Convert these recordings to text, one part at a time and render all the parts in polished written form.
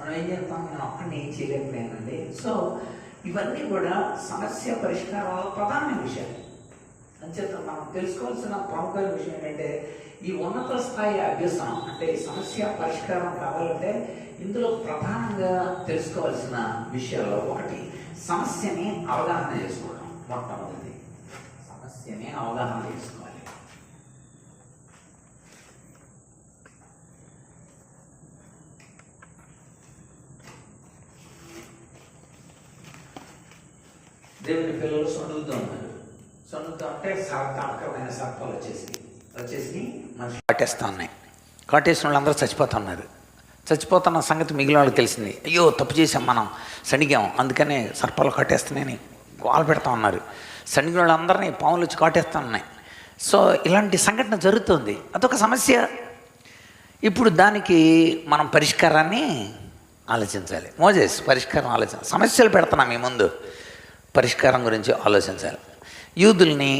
మనం ఏం చేస్తాం, నేను ఒక్కడిని ఏం చేయలేకపోయానండి. సో ఇవన్నీ కూడా సమస్య పరిష్కారంలో ప్రధానమైన విషయాలు. అంచేత మనం తెలుసుకోవాల్సిన ప్రముఖమైన విషయం ఏంటంటే, ఈ ఉన్నత స్థాయి అభ్యసనం అంటే ఈ సమస్య పరిష్కారం కావాలంటే ఇందులో ప్రధానంగా తెలుసుకోవాల్సిన విషయాల్లో ఒకటి సమస్యని అవగాహన చేసుకోవడం. మొట్టమొదటి సమస్యని అవగాహన చేసుకోవాలి. దేవుని పిల్లలు సొండుతూ ఉన్నారు. సొండుతూ ఉంటే సార్థకమైన సర్పాలు వచ్చేసి మనిషి కాటేస్తూ ఉన్నాయి. కాటేసిన వాళ్ళందరూ చచ్చిపోతున్నారు. చచ్చిపోతున్న సంగతి మిగిలిన వాళ్ళకి తెలిసింది. అయ్యో తప్పు చేసాం, మనం సణిగాం, అందుకనే సర్పాలు కాటేస్తున్నాయని గోల పెడతా ఉన్నారు. సణిగిన వాళ్ళందరినీ పాములు వచ్చి కాటేస్తూ ఉన్నాయి. సో ఇలాంటి సంఘటన జరుగుతుంది. అదొక సమస్య. ఇప్పుడు దానికి మనం పరిష్కారాన్ని ఆలోచించాలి. మోజెస్ పరిష్కారం ఆలోచించాలి. సమస్యలు పెడుతున్నాం మీ ముందు, పరిష్కారం గురించి ఆలోచించాలి. యూదుల్ని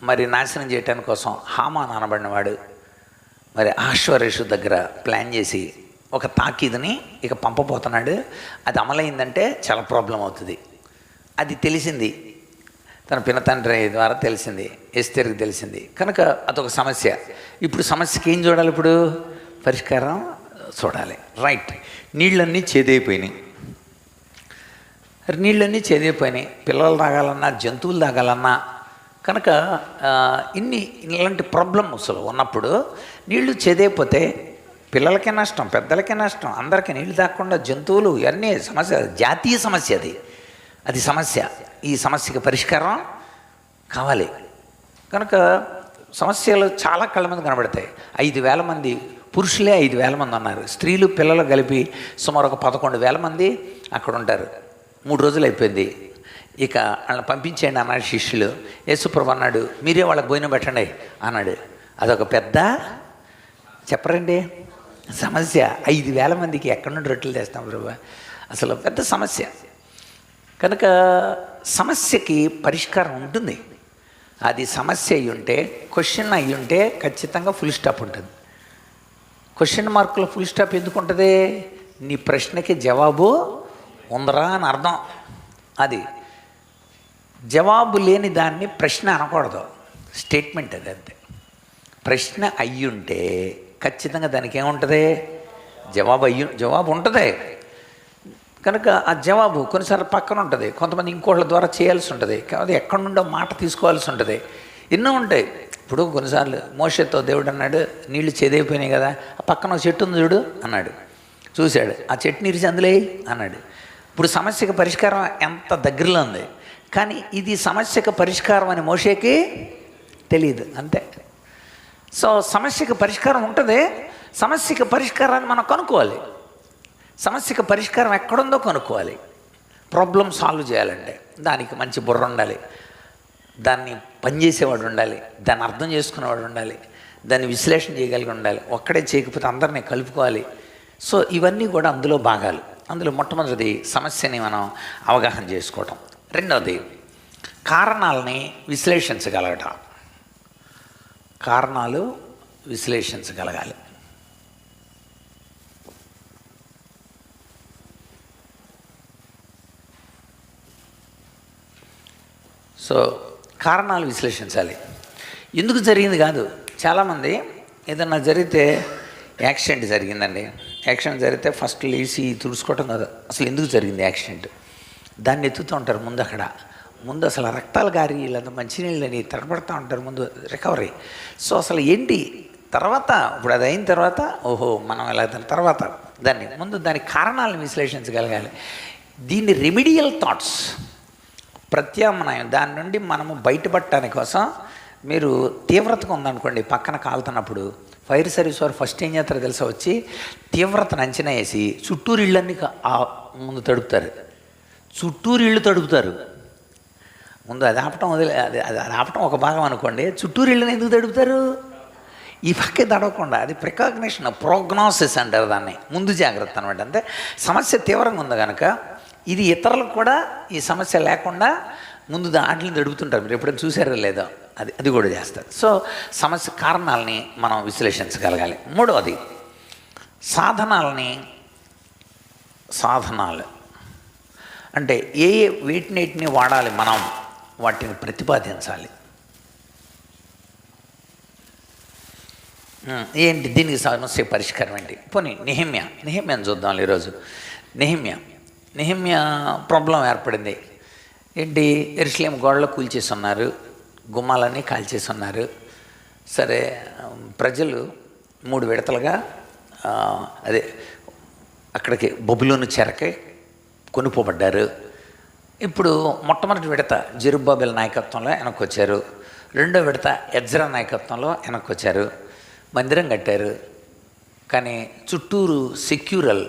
మరి నాశనం చేయటానికి కోసం హామాన్ అనబడినవాడు మరి అహష్వేరోషు దగ్గర ప్లాన్ చేసి ఒక తాకీదుని ఇక పంపబోతున్నాడు. అది అమలైందంటే చాలా ప్రాబ్లం అవుతుంది. అది తెలిసింది, తన పినతండ్రి ద్వారా తెలిసింది, ఎస్తేరుకి తెలిసింది కనుక అదొక సమస్య. ఇప్పుడు సమస్యకి ఏం చూడాలి? ఇప్పుడు పరిష్కారం చూడాలి. రైట్, నీళ్ళన్నీ చేదైపోయినాయి. నీళ్ళన్నీ చేదైపోయినాయి. పిల్లలు తాగాలన్నా, జంతువులు తాగాలన్నా కనుక ఇలాంటి ప్రాబ్లమ్స్ ఉన్నప్పుడు నీళ్లు చేదైపోతే పిల్లలకే నష్టం, పెద్దలకే నష్టం, అందరికీ నీళ్ళు తాగకుండా జంతువులు ఇవన్నీ సమస్య. జాతీయ సమస్య అది సమస్య. ఈ సమస్యకి పరిష్కారం కావాలి. కనుక సమస్యలు చాలా కళ్ళ మంది కనబడతాయి. 5,000 మంది పురుషులే 5,000 మంది ఉన్నారు. స్త్రీలు పిల్లలు కలిపి సుమారు ఒక 11,000 మంది అక్కడ ఉంటారు. 3 రోజులు అయిపోయింది. ఇక వాళ్ళని పంపించేయండి అన్నాడు శిష్యులు. యేసుప్రభు అన్నాడు, మీరే వాళ్ళకి భోజనం పెట్టండి అన్నాడు. అదొక పెద్ద చెప్పరండి సమస్య. 5,000 మందికి ఎక్కడి నుండి రొట్టెలు తెస్తాం ప్రభు? అసలు పెద్ద సమస్య. కనుక సమస్యకి పరిష్కారం ఉంటుంది. అది సమస్య అయ్యి ఉంటే, క్వశ్చన్ అయ్యి ఉంటే ఖచ్చితంగా ఫుల్ స్టాప్ ఉంటుంది. క్వశ్చన్ మార్కులో ఫుల్ స్టాప్ ఎందుకు ఉంటుంది? నీ ప్రశ్నకి జవాబు ఉందరా అని అర్థం. అది జవాబు లేని దాన్ని ప్రశ్న అనకూడదు, స్టేట్మెంట్ అది. అంతే. ప్రశ్న అయ్యుంటే ఖచ్చితంగా దానికి ఏముంటుంది? జవాబు ఉంటుంది. కనుక ఆ జవాబు కొన్నిసార్లు పక్కన ఉంటుంది, కొంతమంది ఇంకోళ్ళ ద్వారా చేయాల్సి ఉంటుంది, కాబట్టి ఎక్కడి నుండో మాట తీసుకోవాల్సి ఉంటుంది. ఎన్నో ఉంటాయి. ఇప్పుడు కొన్నిసార్లు మోషేతో దేవుడు అన్నాడు, నీళ్లు చేదైపోయినాయి కదా, ఆ పక్కన చెట్టు ఉంది చూడు అన్నాడు. చూశాడు, ఆ చెట్టుని ఇరిచి అందులే అన్నాడు. ఇప్పుడు సమస్యకు పరిష్కారం ఎంత దగ్గరలో ఉంది, కానీ ఇది సమస్యకు పరిష్కారం అని మోషేకి తెలియదు. అంతే. సో సమస్యకు పరిష్కారం ఉంటుంది. సమస్యకు పరిష్కారాన్ని మనం కనుక్కోవాలి. సమస్యకు పరిష్కారం ఎక్కడుందో కనుక్కోవాలి. ప్రాబ్లం సాల్వ్ చేయాలంటే దానికి మంచి బుర్ర ఉండాలి, దాన్ని పనిచేసేవాడు ఉండాలి, దాన్ని అర్థం చేసుకునేవాడు ఉండాలి, దాన్ని విశ్లేషణ చేయగలిగి ఉండాలి. ఒక్కడే చేయకపోతే అందరినీ కలుపుకోవాలి. సో ఇవన్నీ కూడా అందులో భాగాలు. అందులో మొట్టమొదటిది సమస్యని మనం అవగాహన చేసుకోవటం. రెండవది కారణాలని విశ్లేషించగలగటం. కారణాలు విశ్లేషించగలగాలి. సో కారణాలు విశ్లేషించాలి. ఎందుకు జరిగింది కాదు. చాలామంది ఏదన్నా జరిగితే యాక్సిడెంట్ జరిగిందండి, యాక్సిడెంట్ జరిగితే ఫస్ట్ లేచి తుడుచుకోవటం కాదు, అసలు ఎందుకు జరిగింది యాక్సిడెంట్ దాన్ని ఎత్తుతూ ఉంటారు. ముందు అసలు రక్తాలు గారి లేదా మంచినీళ్ళని తడబడుతూ ఉంటారు, ముందు రికవరీ. సో అసలు ఏంటి తర్వాత, ఇప్పుడు అది అయిన తర్వాత ఓహో మనం ఎలా తర్వాత దాని కారణాలను విశ్లేషించగలగాలి. దీన్ని రెమిడియల్ థాట్స్, ప్రత్యామ్నాయం, దాని నుండి మనము బయటపడటానికి కోసం మీరు తీవ్రతగా ఉందనుకోండి, పక్కన కాలుతున్నప్పుడు ఫైర్ సర్వీస్ వారు ఫస్ట్ ఏం చేస్తారో తెలుసా, వచ్చి తీవ్రతను అంచనా వేసి చుట్టూరు ఇళ్ళన్నీ ముందు తడుపుతారు. చుట్టూరు ఇళ్ళు తడుపుతారు ముందు. అది ఆపటం అది ఆపటం ఒక భాగం అనుకోండి, చుట్టూరు ఇళ్ళని ఎందుకు తడుపుతారు? ఈ పక్కే తడవకుండా. అది ప్రికాగ్నిషన్, ప్రోగ్నోసిస్ అంటారు దాన్ని, ముందు జాగ్రత్త అనమాట. అంటే సమస్య తీవ్రంగా ఉంది కనుక ఇది ఇతరులకు కూడా ఈ సమస్య లేకుండా ముందు దాంట్ని తడుపుతుంటారు. మీరు ఎప్పుడైనా చూసారో లేదో, అది కూడా చేస్తారు. సో సమస్య కారణాలని మనం విశ్లేషించగలగాలి. మూడవది సాధనాలని సాధనాలు అంటే ఏ వీటిని వాడాలి, మనం వాటిని ప్రతిపాదించాలి. ఏంటి దీనికి సమస్య పరిష్కారం ఏంటి? పోనీ నెహెమ్యాని చూద్దాం ఈరోజు. నెహెమ్యా ప్రాబ్లం ఏర్పడింది. ఏంటి, యెరూషలేము గోడలు కూల్చేసి ఉన్నారు, గుమ్మాలన్నీ కాల్చేసి ఉన్నారు. సరే, ప్రజలు 3 విడతలుగా అదే అక్కడికి బబులోను చెరకి కొనుక్కోబడ్డారు. ఇప్పుడు మొట్టమొదటి విడత జెరుబ్బాబెల్ నాయకత్వంలో వెనక్కి వచ్చారు. రెండో విడత ఎజ్రా నాయకత్వంలో వెనక్కి వచ్చారు. మందిరం కట్టారు, కానీ చుట్టూరు సెక్యూరల్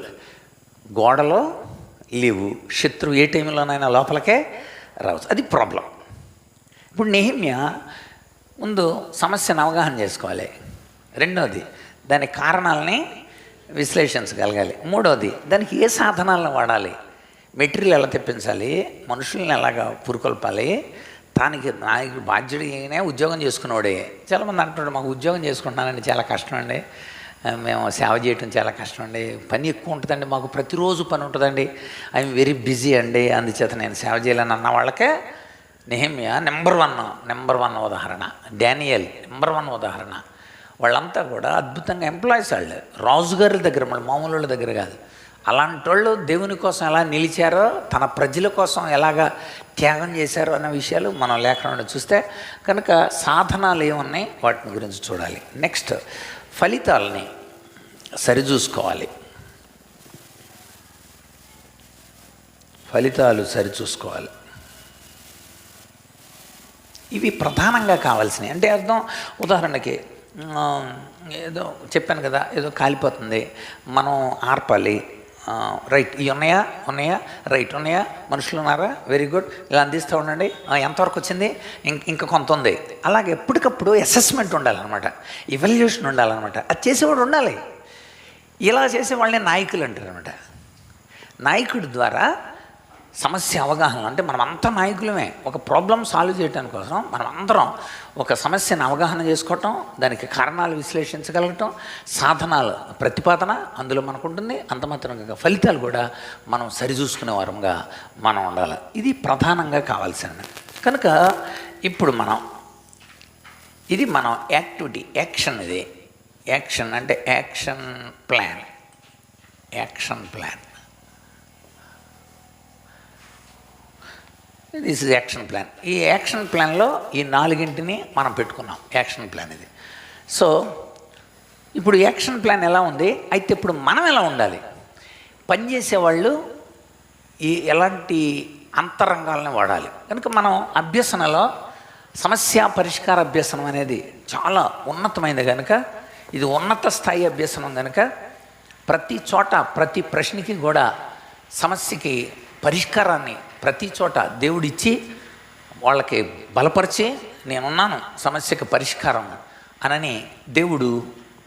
గోడలో లేవు. శత్రువు ఏ టైంలోనైనా లోపలికే రావచ్చు. అది ప్రాబ్లం. ఇప్పుడు నెహెమ్యా ముందు సమస్యను అవగాహన చేసుకోవాలి. రెండవది దాని కారణాలని విశ్లేషించగలగాలి. మూడవది దానికి ఏ సాధనాలను వాడాలి, మెటీరియల్ ఎలా తెప్పించాలి, మనుషుల్ని ఎలాగా పురుకొల్పాలి. దానికి నాయకుడు బాధ్యుడినే ఉద్యోగం చేసుకున్నాడే. చాలామంది అంటున్నాడు, మాకు ఉద్యోగం చేసుకుంటున్నానండి, చాలా కష్టం అండి, మేము సేవ చేయటం చాలా కష్టం అండి, పని ఎక్కువ ఉంటుందండి, మాకు ప్రతిరోజు పని ఉంటుందండి, ఐఎమ్ వెరీ బిజీ అండి, అందుచేత నేను సేవ చేయాలని అన్న వాళ్ళకే నెహెమ్యా నెంబర్ వన్ ఉదాహరణ. డానియల్ నెంబర్ 1 ఉదాహరణ. వాళ్ళంతా కూడా అద్భుతంగా ఎంప్లాయీస్. వాళ్ళు రాజుగారి దగ్గర, మళ్ళీ మామూలు వాళ్ళ దగ్గర కాదు. అలాంటి వాళ్ళు దేవుని కోసం ఎలా నిలిచారో, తన ప్రజల కోసం ఎలాగా త్యాగం చేశారో అన్న విషయాలు మనం లేఖనంలో చూస్తే కనుక సాధనాలు ఏమున్నాయి వాటిని గురించి చూడాలి. నెక్స్ట్, ఫలితాలని సరిచూసుకోవాలి. ఫలితాలు సరిచూసుకోవాలి. ఇవి ప్రధానంగా కావాల్సినవి. అంటే అర్థం, ఉదాహరణకి ఏదో చెప్పాను కదా, ఏదో కాలిపోతుంది, మనం ఆర్పాలి, రైట్, ఇవి ఉన్నాయా రైట్, ఉన్నాయా, మనుషులు ఉన్నారా, వెరీ గుడ్, ఇలా అందిస్తూ ఉండండి, ఎంతవరకు వచ్చింది, ఇంకా కొంత ఉంది. అలాగే ఎప్పటికప్పుడు అసెస్మెంట్ ఉండాలన్నమాట, ఇవాల్యుయేషన్ ఉండాలన్నమాట. అది చేసేవాడు ఉండాలి. ఇలా చేసేవాళ్ళని నాయకులు అంటారు అనమాట. నాయకుడి ద్వారా సమస్య అవగాహన, అంటే మనం అంతా నాయకులమే. ఒక ప్రాబ్లం సాల్వ్ చేయడానికి కోసం మనం అందరం ఒక సమస్యను అవగాహన చేసుకోవటం, దానికి కారణాలు విశ్లేషించగలగటం, సాధనాలు ప్రతిపాదన అందులో మనకు ఉంటుంది. అంత మాత్రంగా ఫలితాలు కూడా మనం సరిచూసుకునే వారంగా మనం ఉండాలి. ఇది ప్రధానంగా కావాల్సింది. కనుక ఇప్పుడు ఇది మనం యాక్టివిటీ, యాక్షన్. ఇది యాక్షన్ అంటే action plan. This is action plan. ఈ యాక్షన్ ప్లాన్లో ఈ 4 మనం పెట్టుకున్నాం. యాక్షన్ ప్లాన్ ఇది. సో ఇప్పుడు యాక్షన్ ప్లాన్ ఎలా ఉంది, అయితే ఇప్పుడు మనం ఎలా ఉండాలి? పనిచేసేవాళ్ళు ఎలాంటి అంతరంగాలను వాడాలి? కనుక మనం అభ్యసనలో సమస్య పరిష్కార అభ్యసనం అనేది చాలా ఉన్నతమైనది కనుక, ఇది ఉన్నత స్థాయి అభ్యసనం కనుక ప్రతి చోట ప్రతి ప్రశ్నకి కూడా సమస్యకి పరిష్కారాన్ని ప్రతి చోట దేవుడిచ్చి వాళ్ళకి బలపరిచి, నేనున్నాను సమస్యకి పరిష్కారం అనని దేవుడు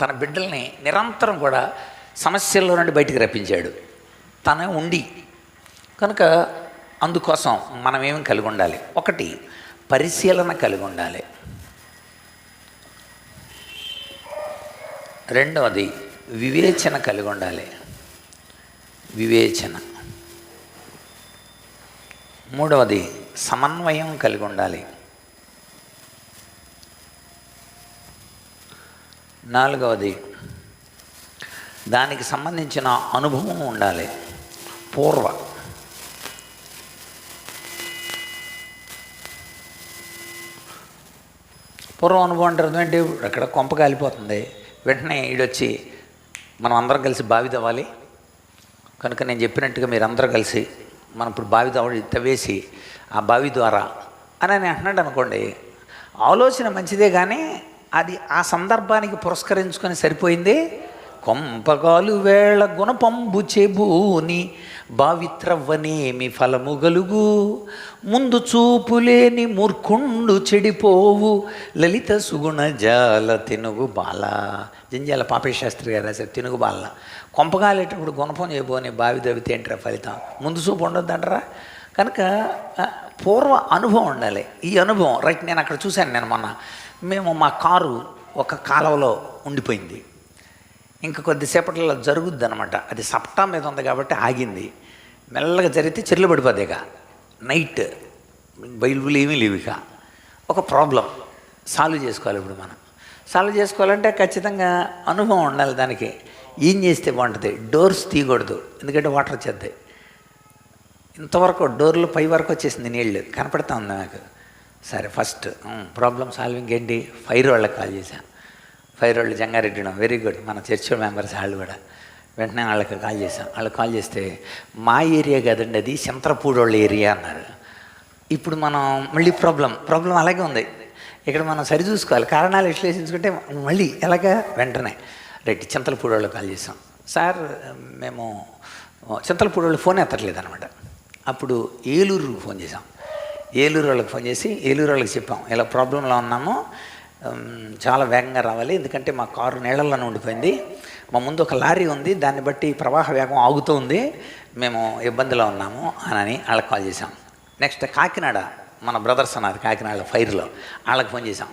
తన బిడ్డల్ని నిరంతరం కూడా సమస్యల్లో నుండి బయటికి రప్పించాడు తనే ఉండి. కనుక అందుకోసం మనం ఏమి కలిగి ఉండాలి? ఒకటి, పరిశీలన కలిగి ఉండాలి. రెండవది, వివేచన కలిగి ఉండాలి. మూడవది, సమన్వయం కలిగి ఉండాలి. నాలుగవది, దానికి సంబంధించిన అనుభవం ఉండాలి. పూర్వ అనుభవం అంటే అర్థం ఏంటి? అక్కడ కొంప కాలిపోతుంది, వెంటనే ఈడొచ్చి మనం అందరం కలిసి బావి తవ్వాలి, కనుక నేను చెప్పినట్టుగా మీరు అందరూ కలిసి మనం ఇప్పుడు బావి తవ్వేసి ఆ బావి ద్వారా అని అంటున్నాడు అనుకోండి, ఆలోచన మంచిదే, కానీ అది ఆ సందర్భానికి పురస్కరించుకొని సరిపోయింది. కొంపగాలు వేళ గుణపంబు చెబూని బావిత్రవ్వనేమి ఫలము గలుగు, ముందు చూపులేని మూర్ఖుండు చెడిపోవు లలిత సుగుణ జాల తెనుగు బాల. జంజాల పాపేశాస్త్రి గారు రాశారు తెనుగు బాల. కొంపగాలేటప్పుడు గుణపం చేయబోని బావి తవ్వితే ఏంటరా ఫలితం? ముందు చూపు ఉండొద్దంటారా? కనుక పూర్వ అనుభవం ఉండాలి. ఈ అనుభవం రైట్. నేను అక్కడ చూశాను, నేను మొన్న మా కారు ఒక కాలువలో ఉండిపోయింది. ఇంకా కొద్దిసేపట్లో జరుగుద్ది అనమాట. అది సప్టా మీద ఉంది కాబట్టి ఆగింది. మెల్లగా జరిగితే చెర్లు పడిపోద్ది. ఇక నైట్ బయలుబులు ఏమీ లేవు. ఇక ఒక ప్రాబ్లం సాల్వ్ చేసుకోవాలి. ఇప్పుడు మనం సాల్వ్ చేసుకోవాలంటే ఖచ్చితంగా అనుభవం ఉండాలి. దానికి ఏం చేస్తే బాగుంటుంది? డోర్స్ తీయకూడదు, ఎందుకంటే వాటర్ వచ్చేద్ది. ఇంతవరకు డోర్లు పై వరకు వచ్చేసింది, నీళ్ళు కనపడతా ఉంది నాకు. సరే, ఫస్ట్ ప్రాబ్లం సాల్వింగ్ ఏంటి? ఫైర్ వాళ్ళకి కాల్ చేశాను. ఫైర్ వాళ్ళు జంగారెడ్డి, వెరీ గుడ్, మన చర్చ్ మెంబర్స్ వాళ్ళు కూడా. వెంటనే వాళ్ళకి కాల్ చేశాం. వాళ్ళకి కాల్ చేస్తే మా ఏరియా కదండి అది, చింతలపూడి వాళ్ళ ఏరియా అన్నారు. ఇప్పుడు మనం మళ్ళీ ప్రాబ్లం అలాగే ఉంది. ఇక్కడ మనం సరి చూసుకోవాలి, కారణాలు విశ్లేషించుకుంటే మళ్ళీ ఎలాగా. వెంటనే రైట్, చింతలపూడి వాళ్ళకి కాల్ చేసాం. సార్ మేము చింతలపూడి వాళ్ళు ఫోన్ ఎత్తట్లేదు అనమాట. అప్పుడు ఏలూరుకి ఫోన్ చేసాం. ఏలూరు వాళ్ళకి ఫోన్ చేసి ఏలూరు వాళ్ళకి చెప్పాం, ఇలా ప్రాబ్లంలో ఉన్నాము, చాలా వేగంగా రావాలి, ఎందుకంటే మా కారు నీళ్ళల్లోనే ఉండిపోయింది, మా ముందు ఒక లారీ ఉంది, దాన్ని బట్టి ప్రవాహ వేగం ఆగుతూ ఉంది, మేము ఇబ్బందిలో ఉన్నాము అని వాళ్ళకి కాల్ చేసాం. నెక్స్ట్ కాకినాడ, మన బ్రదర్స్ అన్నారు కాకినాడ ఫైర్లో, వాళ్ళకి ఫోన్ చేసాం.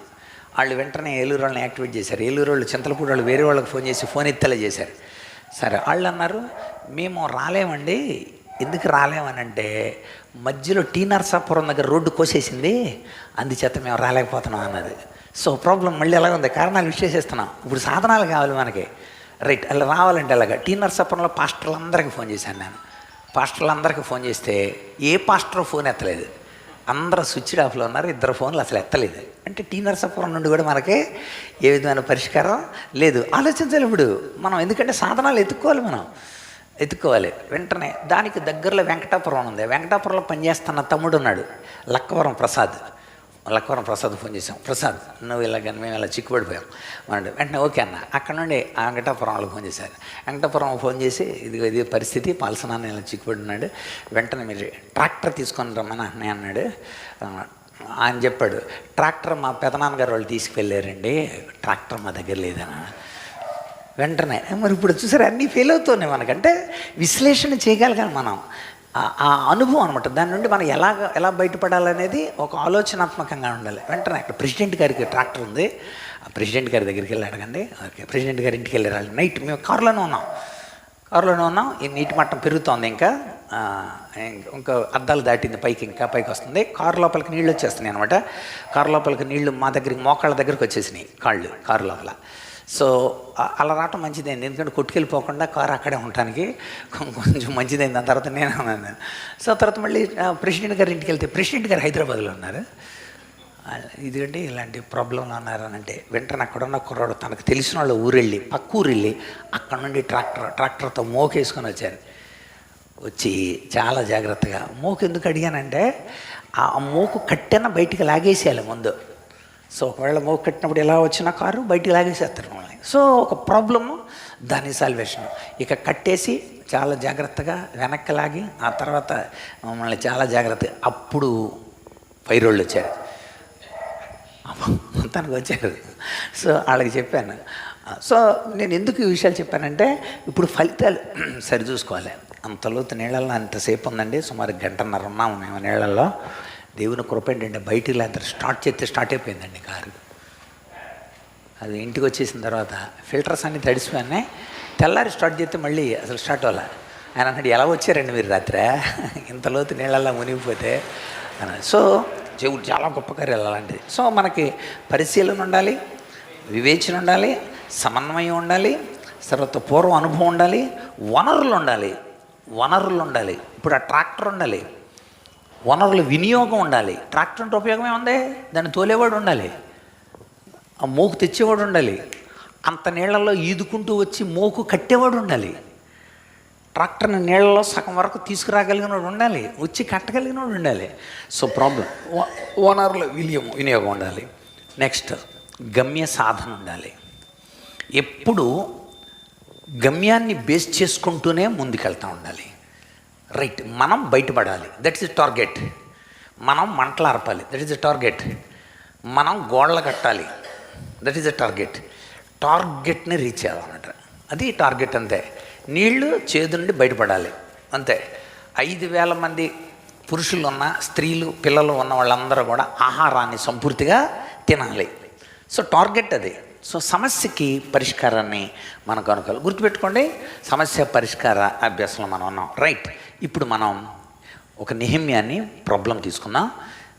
వాళ్ళు వెంటనే ఏలూరు వాళ్ళని యాక్టివేట్ చేశారు. ఏలూరు వాళ్ళు చింతలపూడి వాళ్ళు వేరే వాళ్ళకి ఫోన్ చేసి ఫోన్ ఎత్తేలా చేశారు. సరే, వాళ్ళు అన్నారు మేము రాలేమండి. ఎందుకు రాలేమనంటే మధ్యలో టీ నరసాపురం దగ్గర రోడ్డు కోసేసింది, అందుచేత మేము రాలేకపోతున్నాం అన్నది. సో ప్రాబ్లం మళ్ళీ ఎలా ఉంది, కారణాలు విశ్లేషిస్తున్నాం. ఇప్పుడు సాధనాలు కావాలి మనకి. రైట్, అలా రావాలంటే అలాగా టీ నరసాపురంలో పాస్టర్లందరికీ ఫోన్ చేశాను నేను. పాస్టర్లందరికీ ఫోన్ చేస్తే ఏ పాస్టర్ ఫోన్ ఎత్తలేదు, అందరూ స్విచ్ ఆఫ్లో ఉన్నారు, 2 ఫోన్లు అసలు ఎత్తలేదు. అంటే టీ నరసాపురం నుండి కూడా మనకి ఏ విధమైన పరిష్కారం లేదు. ఆలోచించాలి ఇప్పుడు మనం, ఎందుకంటే సాధనాలు ఎత్తుక్కోవాలి. వెంటనే దానికి దగ్గరలో వెంకటాపురం ఉంది. వెంకటాపురంలో పనిచేస్తున్న తమ్ముడు ఉన్నాడు, లక్కవరం ప్రసాద్ ఫోన్ చేసాం. ప్రసాద్, నువ్వు ఇలాగని మేము ఇలా చిక్కుపడిపోయాం అన్నాడు. వెంటనే ఓకే అన్న. అక్కడ నుండి ఆ వెంకటాపురం వాళ్ళకి ఫోన్ చేశారు. వెంకటాపురం ఫోన్ చేసి ఇది పరిస్థితి, పాలసనాన్ని ఇలా చిక్కుపడి ఉన్నాడు, వెంటనే మీరు ట్రాక్టర్ తీసుకొని రమ్మని అన్నాడు. ఆయన చెప్పాడు, ట్రాక్టర్ మా పెదనాన్నగారు వాళ్ళు తీసుకువెళ్ళారండి, ట్రాక్టర్ మా దగ్గర లేదన్నా. వెంటనే మరి ఇప్పుడు చూసారు, అన్నీ ఫెయిల్ అవుతున్నాయి మనకంటే విశ్లేషణ చేయగలగాలి మనం. ఆ అనుభవం అనమాట. దాని నుండి మనం ఎలా బయటపడాలనేది ఒక ఆలోచనాత్మకంగా ఉండాలి. వెంటనే అక్కడ ప్రెసిడెంట్ గారికి ట్రాక్టర్ ఉంది, ఆ ప్రెసిడెంట్ గారి దగ్గరికి వెళ్ళి అడగండి. ఓకే, ప్రెసిడెంట్ గారి ఇంటికి వెళ్ళారు. నైట్ మేము కారులోనే ఉన్నాం. ఈ నీటి మట్టం పెరుగుతోంది, ఇంకా అద్దాలు దాటింది, పైకి వస్తుంది. కారు లోపలికి నీళ్ళు వచ్చేస్తున్నాయి అనమాట. కారు లోపలికి నీళ్లు మా దగ్గరికి మోకాళ్ళ దగ్గరికి వచ్చేసినాయి, కారు లోపల. సో అలా రావటం మంచిదైంది, ఎందుకంటే కొట్టుకెళ్ళిపోకుండా కారు అక్కడే ఉండటానికి కొంచెం మంచిదైంది. దాని తర్వాత నేను ఉన్నాను. సో తర్వాత మళ్ళీ ప్రెసిడెంట్ గారి ఇంటికి వెళ్తే ప్రెసిడెంట్ గారు హైదరాబాద్లో ఉన్నారు. ఇదిగంటే ఇలాంటి ప్రాబ్లంలో ఉన్నారనంటే వెంటనే అక్కడున్న కుర్రాడు తనకు తెలిసిన వాళ్ళు పక్క ఊరు వెళ్ళి అక్కడ నుండి ట్రాక్టర్తో మోకేసుకొని వచ్చారు. వచ్చి చాలా జాగ్రత్తగా మోకు ఎందుకు అడిగానంటే ఆ మోకు కట్టెన బయటికి లాగేసేయాలి ముందు. సో ఒకవేళ మోకు కట్టినప్పుడు ఎలా వచ్చినా కారు బయటికి లాగేసేస్తారు మనల్ని. సో ఒక ప్రాబ్లము, దాని సాల్వేషన్. ఇక కట్టేసి చాలా జాగ్రత్తగా వెనక్కి లాగి ఆ తర్వాత మమ్మల్ని చాలా జాగ్రత్తగా, అప్పుడు పైరోళ్ళు వచ్చారు, మొత్తానికి వచ్చారు. సో వాళ్ళకి చెప్పాను. సో నేను ఎందుకు ఈ విషయాలు చెప్పానంటే ఇప్పుడు ఫలితాలు సరి చూసుకోవాలి. అంత లోతు నీళ్ళల్లో అంతసేపు ఉందండి, సుమారు 1.5 గంటన్నర ఉన్నాము మేము నీళ్ళల్లో. దేవుని కృప ఏంటంటే బయటికి లేదంటే స్టార్ట్ అయిపోయిందండి కారు. అది ఇంటికి వచ్చేసిన తర్వాత ఫిల్టర్స్ అన్నీ తడిసిపోయినాయి. తెల్లారి స్టార్ట్ చేస్తే మళ్ళీ అసలు స్టార్ట్ అవ్వాలి. ఆయన అన్నాడు, ఎలా వచ్చారండి మీరు రాత్రి ఇంత లోతు నీళ్ళల్లో మునిగిపోతే అని. సో చెవుడు చాలా గొప్ప కార్యాలు అలాంటిది. సో మనకి పరిశీలన ఉండాలి, వివేచన ఉండాలి, సమన్వయం ఉండాలి, తర్వాత పూర్వ అనుభవం ఉండాలి, వనరులు ఉండాలి. ఇప్పుడు ఆ ట్రాక్టర్ ఉండాలి, వనరుల వినియోగం ఉండాలి. ట్రాక్టర్ అంటే ఉపయోగమే ఉంది, దాన్ని తోలేవాడు ఉండాలి, ఆ మోకు తెచ్చేవాడు ఉండాలి, అంత నీళ్లలో ఈదుకుంటూ వచ్చి మోకు కట్టేవాడు ఉండాలి, ట్రాక్టర్ని నీళ్ళలో సగం వరకు తీసుకురాగలిగినోడు ఉండాలి, వచ్చి కట్టగలిగినోడు ఉండాలి. సో ప్రాబ్లం ఓనర్ల వినియోగం ఉండాలి. నెక్స్ట్ గమ్య సాధన ఉండాలి. ఎప్పుడు గమ్యాన్ని బేస్ చేసుకుంటూనే ముందుకెళ్తూ ఉండాలి. రైట్, మనం బయటపడాలి, దట్ ఈస్ టార్గెట్. మనం మంటలు ఆర్పాలి, దట్ ఈస్ ద టార్గెట్. మనం గోడలు కట్టాలి, దట్ ఈస్ ద టార్గెట్ని రీచ్ అవ్వాలన్నమాట. అది టార్గెట్ అంతే. నీళ్లు చేదు నుండి బయటపడాలి అంతే. 5,000 మంది పురుషులు ఉన్న, స్త్రీలు, పిల్లలు ఉన్న వాళ్ళందరూ కూడా ఆహారాన్ని సంపూర్తిగా తినాలి. సో టార్గెట్ అది. సో సమస్యకి పరిష్కారాన్ని మనం కనుక్కోవాలి. గుర్తుపెట్టుకోండి, సమస్య పరిష్కార అభ్యాసంలో మనం ఉన్నాం. రైట్, ఇప్పుడు మనం ఒక నెహెమ్యాని ప్రాబ్లం తీసుకుందాం.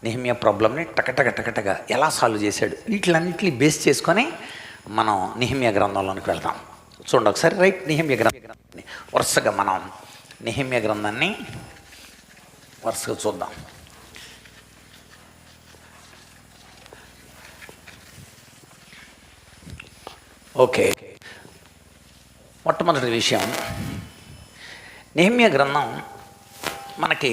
నెహెమ్యా ప్రాబ్లమ్ని టకటగా ఎలా సాల్వ్ చేశాడు, వీటిలన్నింటినీ బేస్ చేసుకొని మనం నెహెమ్యా గ్రంథంలోనికి వెళ్దాం. చూడండి ఒకసారి. రైట్, నెహెమ్యా గ్రంథాన్ని వరుసగా మనం నెహెమ్యా గ్రంథాన్ని వరుసగా చూద్దాం. ఓకే, మొట్టమొదటి విషయం, నెహెమ్యా గ్రంథం మనకి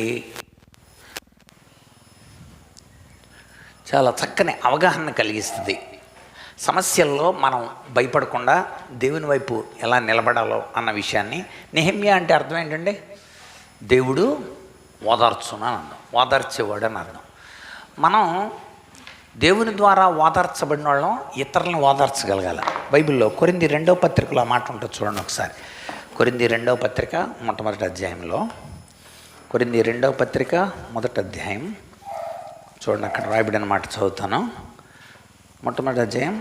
చాలా చక్కని అవగాహన కలిగిస్తుంది. సమస్యల్లో మనం భయపడకుండా దేవుని వైపు ఎలా నిలబడాలో అన్న విషయాన్ని. నెహెమ్యా అంటే అర్థం ఏంటండి? దేవుడు ఓదార్చును అని అర్థం, ఓదార్చేవాడు అని అర్థం. మనం దేవుని ద్వారా ఓదార్చబడిన వాళ్ళం ఇతరులను ఓదార్చగలగాలి. బైబిల్లో కొరింథీ 2వ పత్రికలో ఆ మాట ఉంటుంది, చూడండి ఒకసారి. కొరింథీ 2వ పత్రిక మొట్టమొదటి అధ్యాయంలో, కొరింథీ 2వ పత్రిక మొదటి అధ్యాయం చూడండి, అక్కడ రాయబడిన మాట చదువుతాను. మొట్టమొదటి అధ్యాయం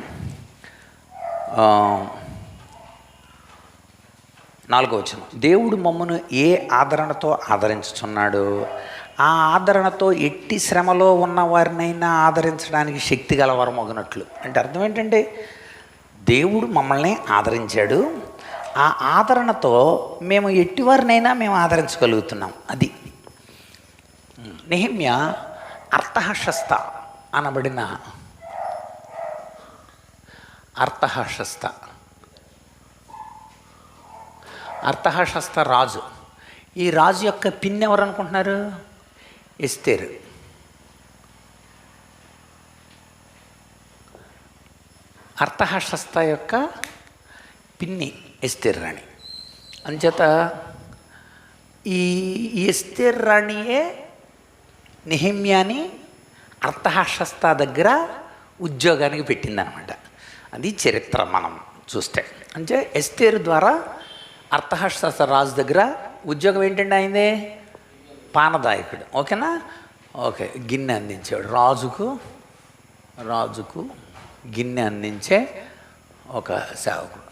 4వ వచనం. దేవుడు మమ్మను ఏ ఆదరణతో ఆదరించుచున్నాడు, ఆ ఆదరణతో ఎట్టి శ్రమలో ఉన్న వారినైనా ఆదరించడానికి శక్తి గలవారు మొగనట్లు. అంటే అర్థం ఏంటంటే, దేవుడు మమ్మల్ని ఆదరించాడు, ఆ ఆదరణతో మేము ఎట్టివారినైనా మేము ఆదరించగలుగుతున్నాం. అది నెహెమ్యా అర్తహషస్త అనబడిన అర్తహషస్త రాజు. ఈ రాజు యొక్క పిన్ ఎవరు అనుకుంటున్నారు? ఎస్తేరు. అర్తహషస్త యొక్క పిన్ని ఎస్తేర్ రాణి. అంచేత ఈ ఎస్తేర్ రాణియే నెహెమ్యాని అర్తహషస్త దగ్గర ఉద్యోగానికి పెట్టిందనమాట. అది చరిత్ర మనం చూస్తే. అంటే ఎస్తేరు ద్వారా అర్తహషస్త రాజు దగ్గర ఉద్యోగం ఏంటంటే అయిందే పానదాయకుడు. ఓకేనా? ఓకే, గిన్నె అందించాడు రాజుకు గిన్నె అందించే ఒక సేవకుడు,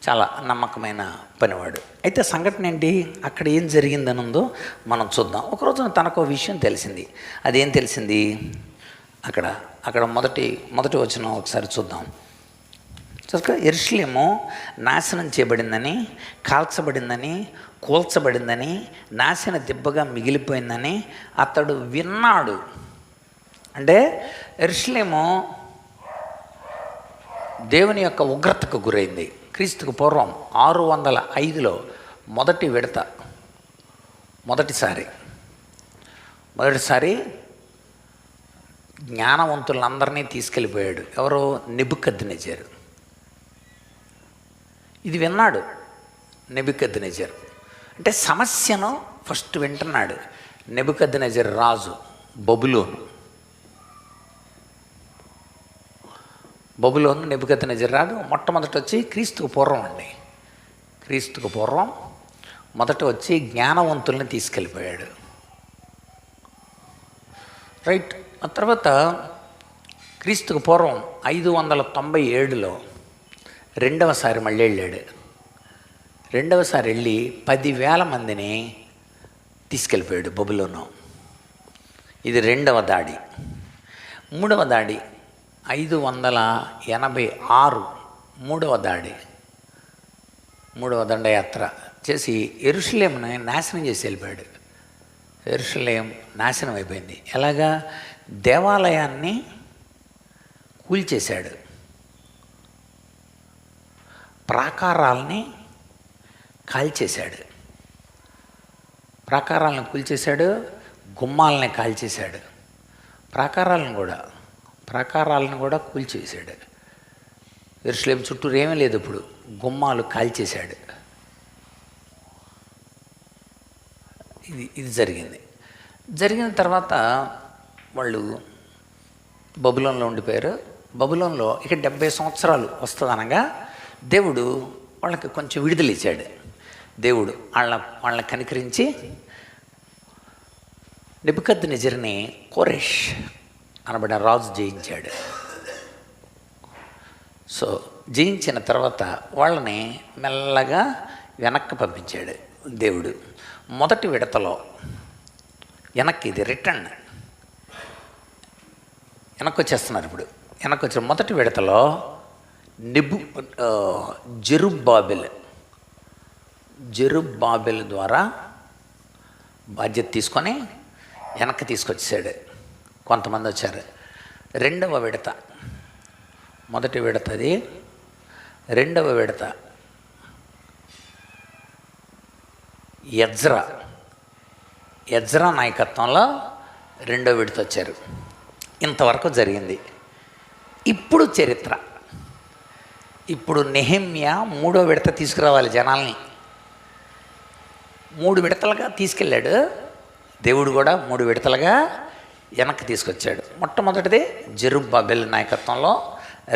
చాలా నమ్మకమైన పనివాడు. అయితే సంఘటన ఏంటి, అక్కడ ఏం జరిగిందనుందో మనం చూద్దాం. ఒకరోజు తనకు విషయం తెలిసింది. అదేం తెలిసింది? అక్కడ మొదటి వచనం ఒకసారి చూద్దాం. యెరూషలేము నాశనం చేయబడిందని, కాల్చబడిందని, కూల్చబడిందని, నాశన దిబ్బగా మిగిలిపోయిందని అతడు విన్నాడు. అంటే యెరూషలేము దేవుని యొక్క ఉగ్రతకు గురైంది. క్రీస్తుకు పూర్వం 605లో మొదటిసారి జ్ఞానవంతులందరినీ తీసుకెళ్ళిపోయాడు. ఎవరో? నెబుకద్నెజరు. ఇది విన్నాడు నెబుకద్నెజరు. అంటే సమస్యను ఫస్ట్ వింటున్నాడు. నెబుకద్నెజరు రాజు బబులోను నెబుకద్నెజరు రాజు. మొట్టమొదటి వచ్చి క్రీస్తుకు పూర్వం మొదట వచ్చి జ్ఞానవంతుల్ని తీసుకెళ్ళిపోయాడు. రైట్. ఆ తర్వాత క్రీస్తుకు పూర్వం 597లో రెండవసారి మళ్ళీ వెళ్ళాడు. రెండవసారి వెళ్ళి 10,000 మందిని తీసుకెళ్ళిపోయాడు బబులోను. ఇది రెండవ దాడి. మూడవ దాడి 586 మూడవ దండయాత్ర చేసి యెరూషలేముని నాశనం చేసి వెళ్ళిపోయాడు. యెరూషలేం నాశనం అయిపోయింది. ఎలాగా? దేవాలయాన్ని కూల్చేశాడు, ప్రాకారాలని కూల్చేశాడు, గుమ్మాలని కాల్చేశాడు, ప్రాకారాలను కూడా కూల్చేశాడు. యెరూషలేం చుట్టూరు ఏమీ లేదు, ఇప్పుడు గుమ్మాలు కాల్చేశాడు. ఇది జరిగిన తర్వాత వాళ్ళు బబులోన్లో ఉండిపోయారు. బబులోన్లో ఇక 70 సంవత్సరాలు వస్తుందనగా దేవుడు వాళ్ళకి కొంచెం విడుదల ఇచ్చాడు. దేవుడు వాళ్ళని కనికరించి నెబుకద్నెజరుని కోరెష్ అనబడిన రాజు జయించాడు. సో జయించిన తర్వాత వాళ్ళని మెల్లగా వెనక్కి పంపించాడు దేవుడు. మొదటి విడతలో వెనక్కి, ఇది రిటర్న్, వెనక్కి వచ్చేస్తున్నారు. ఇప్పుడు వెనక్కి వచ్చిన మొదటి విడతలో జెరుబ్బాబెల్ ద్వారా బాధ్యత తీసుకొని వెనక్కి తీసుకొచ్చాడు. కొంతమంది వచ్చారు. రెండవ విడత, మొదటి విడతది, రెండవ విడత ఎజ్రా నాయకత్వంలో రెండవ విడత వచ్చారు. ఇంతవరకు జరిగింది. ఇప్పుడు చరిత్ర, ఇప్పుడు నెహెమ్యా మూడో విడత తీసుకురావాలి జనాల్ని. 3 విడతలుగా తీసుకెళ్ళాడు దేవుడు, కూడా 3 విడతలుగా వెనక్కి తీసుకొచ్చాడు. మొట్టమొదటిది జెరుబ్బాబెల్ నాయకత్వంలో,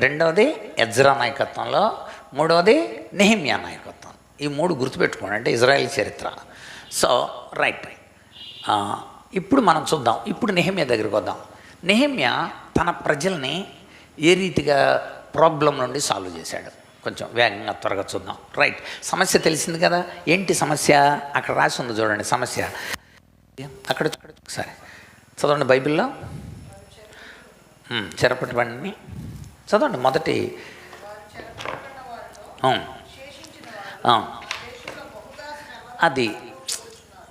రెండవది ఎజ్రా నాయకత్వంలో, మూడవది నెహెమ్యా నాయకత్వం. ఈ 3 గుర్తుపెట్టుకోండి, అంటే ఇజ్రాయెల్ చరిత్ర. సో రైట్, ఇప్పుడు మనం చూద్దాం. ఇప్పుడు నెహెమ్యా దగ్గరికి వద్దాం. నెహెమ్యా తన ప్రజల్ని ఏ రీతిగా ప్రాబ్లం నుండి సాల్వ్ చేశాడు, కొంచెం వేగంగా త్వరగా చూద్దాం. రైట్, సమస్య తెలిసింది కదా. ఏంటి సమస్య? అక్కడ రాసి ఉంది చూడండి సమస్య. అక్కడ ఒకసారి చదవండి బైబిల్లో. చెరపటి బండిని చదవండి. మొదటి అది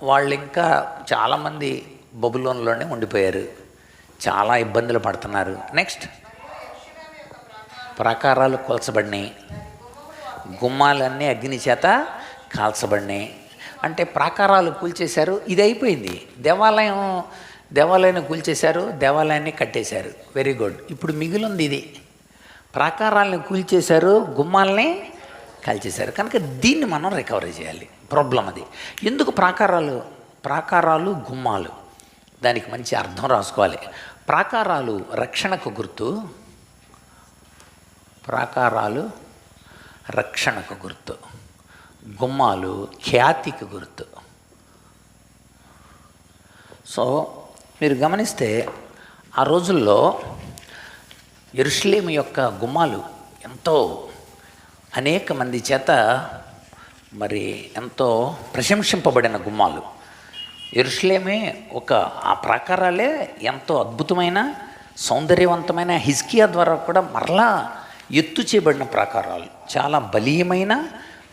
వాళ్ళు ఇంకా చాలామంది బబులోన్లోనే ఉండిపోయారు, చాలా ఇబ్బందులు పడుతున్నారు. నెక్స్ట్, ప్రాకారాలు కూల్చబడినాయి, గుమ్మాలన్నీ అగ్ని చేత కాల్చబడినాయి. అంటే ప్రాకారాలు కూల్చేశారు, ఇది అయిపోయింది. దేవాలయాన్ని కూల్చేశారు, దేవాలయాన్ని కట్టేశారు. Very good. ఇప్పుడు మిగిలింది ఇది, ప్రాకారాలను కూల్చేశారు, గుమ్మాలని కాల్చేశారు. కనుక దీన్ని మనం రికవరీ చేయాలి. ప్రాబ్లం అది. ఎందుకు ప్రాకారాలు గుమ్మాలు, దానికి మంచి అర్థం రాసుకోవాలి. ప్రాకారాలు రక్షణకు గుర్తు, ప్రాకారాలు రక్షణకు గుర్తు, గుమ్మాలు ఖ్యాతికి గుర్తు. సో మీరు గమనిస్తే ఆ రోజుల్లో యెరూషలేము యొక్క గుమ్మాలు ఎంతో అనేక మంది చేత మరి ఎంతో ప్రశంసింపబడిన గుమ్మాలు. యెరూషలేమే ఆ ప్రాకారాలే ఎంతో అద్భుతమైన సౌందర్యవంతమైన, హిజ్కియా ద్వారా కూడా మరలా ఎత్తు చేయబడిన ప్రాకారాలు, చాలా బలీయమైన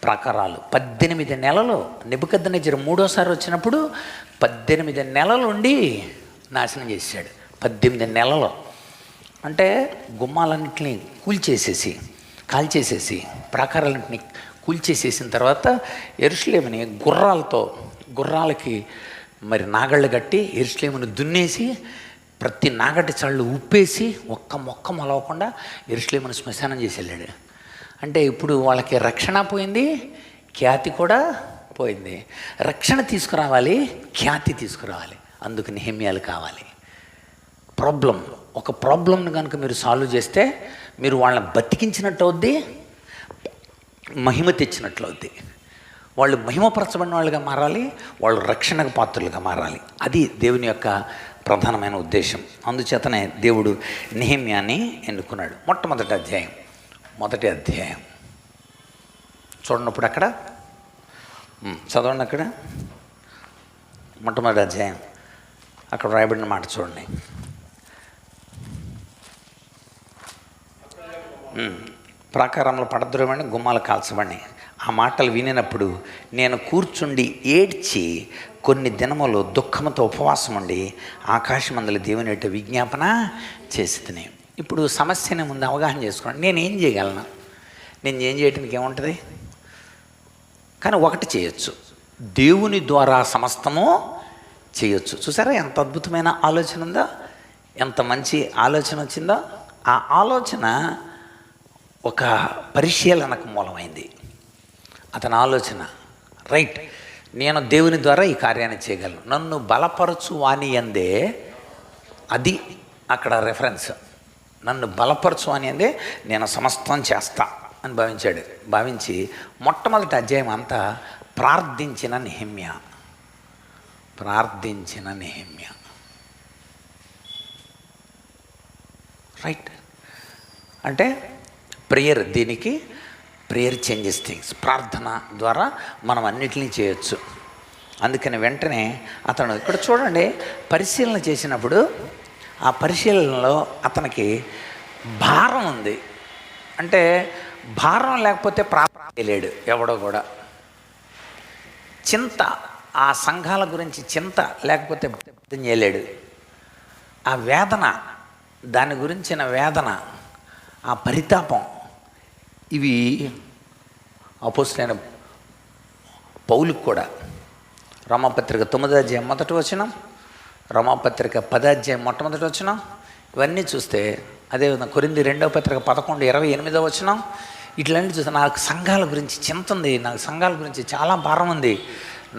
ప్రాకారాలు. 18 నెలలు నెబుకద్నెజరు మూడోసారి వచ్చినప్పుడు 18 నెలలు ఉండి నాశనం చేశాడు. 18 నెలలు అంటే గుమ్మాలన్నింటినీ కాల్చేసేసి ప్రాకారాలన్నింటినీ కూల్చేసేసిన తర్వాత యెరూషలేముని గుర్రాలకి మరి నాగళ్ళు కట్టి యెరూషలేముని దున్నేసి ప్రతి నాగటి చాళ్ళు ఉప్పేసి ఒక్క మొక్క మొలవకుండా యెరూషలేముని శ్మశానం చేసి వెళ్ళాడు. అంటే ఇప్పుడు వాళ్ళకి రక్షణ పోయింది, ఖ్యాతి కూడా పోయింది. రక్షణ తీసుకురావాలి, ఖ్యాతి తీసుకురావాలి. అందుకు నెహెమ్యాలు కావాలి. ఒక ప్రాబ్లంను కనుక మీరు సాల్వ్ చేస్తే మీరు వాళ్ళని బతికించినట్టు అవుద్ది, మహిమ తెచ్చినట్లు అవుద్ది. వాళ్ళు మహిమపరచబడిన వాళ్ళుగా మారాలి, వాళ్ళు రక్షణకు పాత్రలుగా మారాలి. అది దేవుని యొక్క ప్రధానమైన ఉద్దేశం. అందుచేతనే దేవుడు నెహెమ్యాని ఎన్నుకున్నాడు. మొట్టమొదటి అధ్యాయం చూడనప్పుడు అక్కడ చదవండి. అక్కడ మొట్టమొదటి అధ్యాయం అక్కడ రాయబడిన మాట చూడండి. ప్రాకారంలో పడద్రోమని గుమ్మాలు కాల్చబడి. ఆ మాటలు వినినప్పుడు నేను కూర్చుండి ఏడ్చి కొన్ని దినములు దుఃఖంతో ఉపవాసం ఉండి ఆకాశమందలి దేవుని యొక్క విజ్ఞాపన చేసి తిని. ఇప్పుడు సమస్యని ముందు అవగాహన చేసుకోండి. నేను ఏం చేయగలను? నేను ఏం చేయడానికి ఏముంటుంది? కానీ ఒకటి చేయొచ్చు, దేవుని ద్వారా సమస్తము చేయొచ్చు. చూసారా ఎంత అద్భుతమైన ఆలోచన ఉందో, ఎంత మంచి ఆలోచన వచ్చిందో. ఆ ఆలోచన ఒక పరిశీలనకు మూలమైంది. అతని ఆలోచన రైట్, నేను దేవుని ద్వారా ఈ కార్యాన్ని చేయగలను, నన్ను బలపరచు వాని అందే, అది అక్కడ రెఫరెన్స్. నన్ను బలపరచు అని అందే నేను సమస్తం చేస్తా అని భావించి మొట్టమొదటి అధ్యాయం అంతా ప్రార్థించిన నెహెమ్యా. రైట్, అంటే ప్రేయర్, దీనికి ప్రేయర్ చేంజెస్ థింగ్స్. ప్రార్థన ద్వారా మనం అన్నిటినీ చేయొచ్చు. అందుకని వెంటనే అతను ఇక్కడ చూడండి, పరిశీలన చేసినప్పుడు ఆ పరిశీలనలో అతనికి భారం ఉంది. అంటే భారం లేకపోతే ప్రార్థలేడు ఎవడో కూడా. చింత, ఆ సంఘాల గురించి చింత లేకపోతే ప్రార్థన చేయలేడు. ఆ వేదన, దాని గురించిన వేదన, ఆ పరితాపం, ఇవి అపోస్తలుడైన పౌలుకు కూడా. రోమాపత్రిక 9వ అధ్యాయం మొదటి వచనం, రోమాపత్రిక 10వ అధ్యాయం మొట్టమొదటి వచనం, ఇవన్నీ చూస్తే, అదేవిధంగా కొరింథీ 2వ పత్రిక 11:28 వచనం, ఇట్లన్నీ చూస్తే నాకు సంఘాల గురించి చింత ఉంది, నాకు సంఘాల గురించి చాలా భారం ఉంది,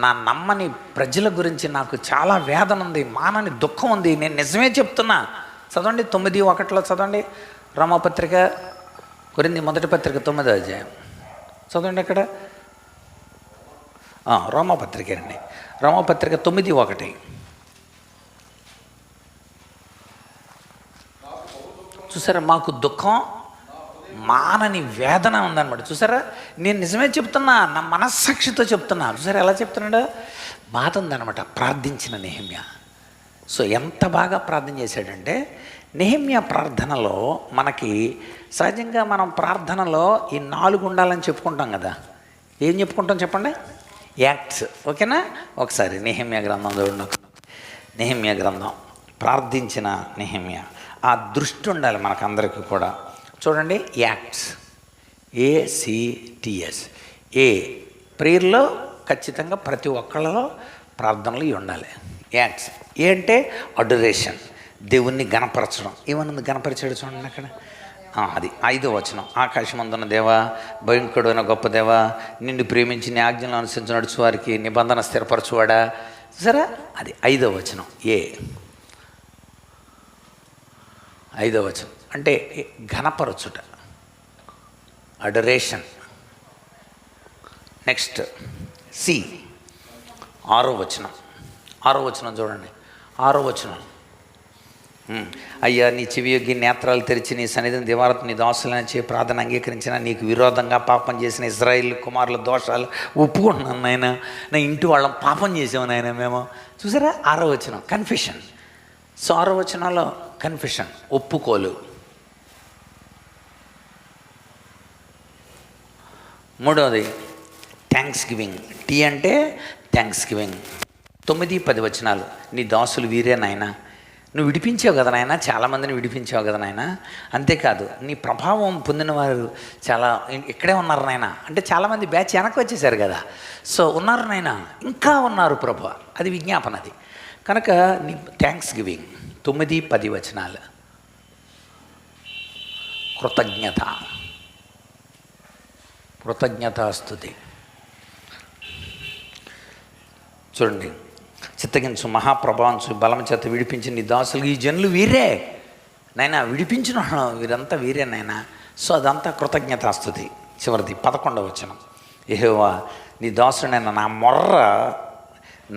నా నమ్మని ప్రజల గురించి నాకు చాలా వేదన ఉంది, మానని దుఃఖం ఉంది. నేను నిజమే చెప్తున్నా. చదవండి 9:1 చదవండి. రోమాపత్రిక, కొరింథీ మొదటి పత్రిక 9వ అధ్యాయం చదవండి. అక్కడ రోమాపత్రిక అండి, రోమాపత్రిక 9:1. చూసారా, మాకు దుఃఖం, మానని వేదన ఉందన్నమాట. చూసారా, నేను నిజమే చెప్తున్నా, నా మనస్సాక్షితో చెప్తున్నా. చూసారా ఎలా చెప్తున్నాడు, బాధ ఉందన్నమాట. ప్రార్థించిన నెహెమ్యా. సో ఎంత బాగా ప్రార్థన చేశాడంటే, నెహెమ్యా ప్రార్థనలో మనకి సహజంగా మనం ప్రార్థనలో ఈ 4 ఉండాలని చెప్పుకుంటాం కదా. ఏం చెప్పుకుంటాం చెప్పండి? యాక్ట్స్. ఓకేనా? ఒకసారి నెహెమ్యా గ్రంథం చూడండి. నెహెమ్యా గ్రంథం, ప్రార్థించిన నెహెమ్యా. ఆ దృష్టి ఉండాలి మనకందరికీ కూడా. చూడండి, యాక్ట్స్, ACTS. ప్రేయర్లో ఖచ్చితంగా ప్రతి ఒక్కళ్ళలో ప్రార్థనలు ఇవి ఉండాలి. యాక్ట్స్. అంటే అడరేషన్, దేవుణ్ణి గణపరచడం. ఏమన్నది గణపరిచాడు చూడండి అక్కడ. అది 5వ వచనం. ఆకాశమందున్న దేవా, భయంకరుడైన గొప్ప దేవా, నిన్ను ప్రేమించి నీ ఆజ్ఞలను అనుసరించి నడుచు వారికి నిబంధన స్థిరపరచువాడా. సరే, అది 5వ వచనం. 5వ వచనం అంటే ఘనపరచుట, అడరేషన్. నెక్స్ట్ C, 6వ వచనం. 6వ వచనం చూడండి. 6వ వచనం, అయ్యా నీ చెవియొగ్గి నేత్రాలు తెరిచి నీ సన్నిధిని దివారత్ నీ దోషాలను చే ప్రార్థన అంగీకరించిన, నీకు విరోధంగా పాపం చేసిన ఇజ్రాయిల్ కుమారుల దోషాలు ఒప్పుకుంటున్నాను నాయన, నా ఇంటి వాళ్ళం పాపం చేసాము నాయన మేము. చూసారా, 6వ వచనం కన్ఫెషన్. సో 6వ వచనంలో కన్ఫెషన్, ఒప్పుకోలు. 3వది థ్యాంక్స్ గివింగ్. T అంటే థ్యాంక్స్ గివింగ్. 9-10 వచనాలు. నీ దాసులు వీరే నాయన, నువ్వు విడిపించావు కదా నాయన, చాలామందిని విడిపించావు కదా నాయన. అంతేకాదు, నీ ప్రభావం పొందిన వారు చాలా ఇక్కడే ఉన్నారు నాయన. అంటే చాలామంది బ్యాచ్ వెనక్కి వచ్చేసారు కదా. సో ఉన్నారు నాయన, ఇంకా ఉన్నారు ప్రభు. అది విజ్ఞాపన. అది కనుక నీ థ్యాంక్స్ గివింగ్. 9-10 వచనాలు. కృతజ్ఞత, కృతజ్ఞతాస్తుతి. చూడండి, చిత్తగించు, మహాప్రభావంచు, బలం చేత విడిపించి నీ దాసులు ఈ జనులు వీరే నాయన, విడిపించిన వీరంతా వీరే నాయన. సో అదంతా కృతజ్ఞతాస్తుతి. చివరిది 11వ వచనం. యెహోవా నీ దాసుడైన నా మొర్ర,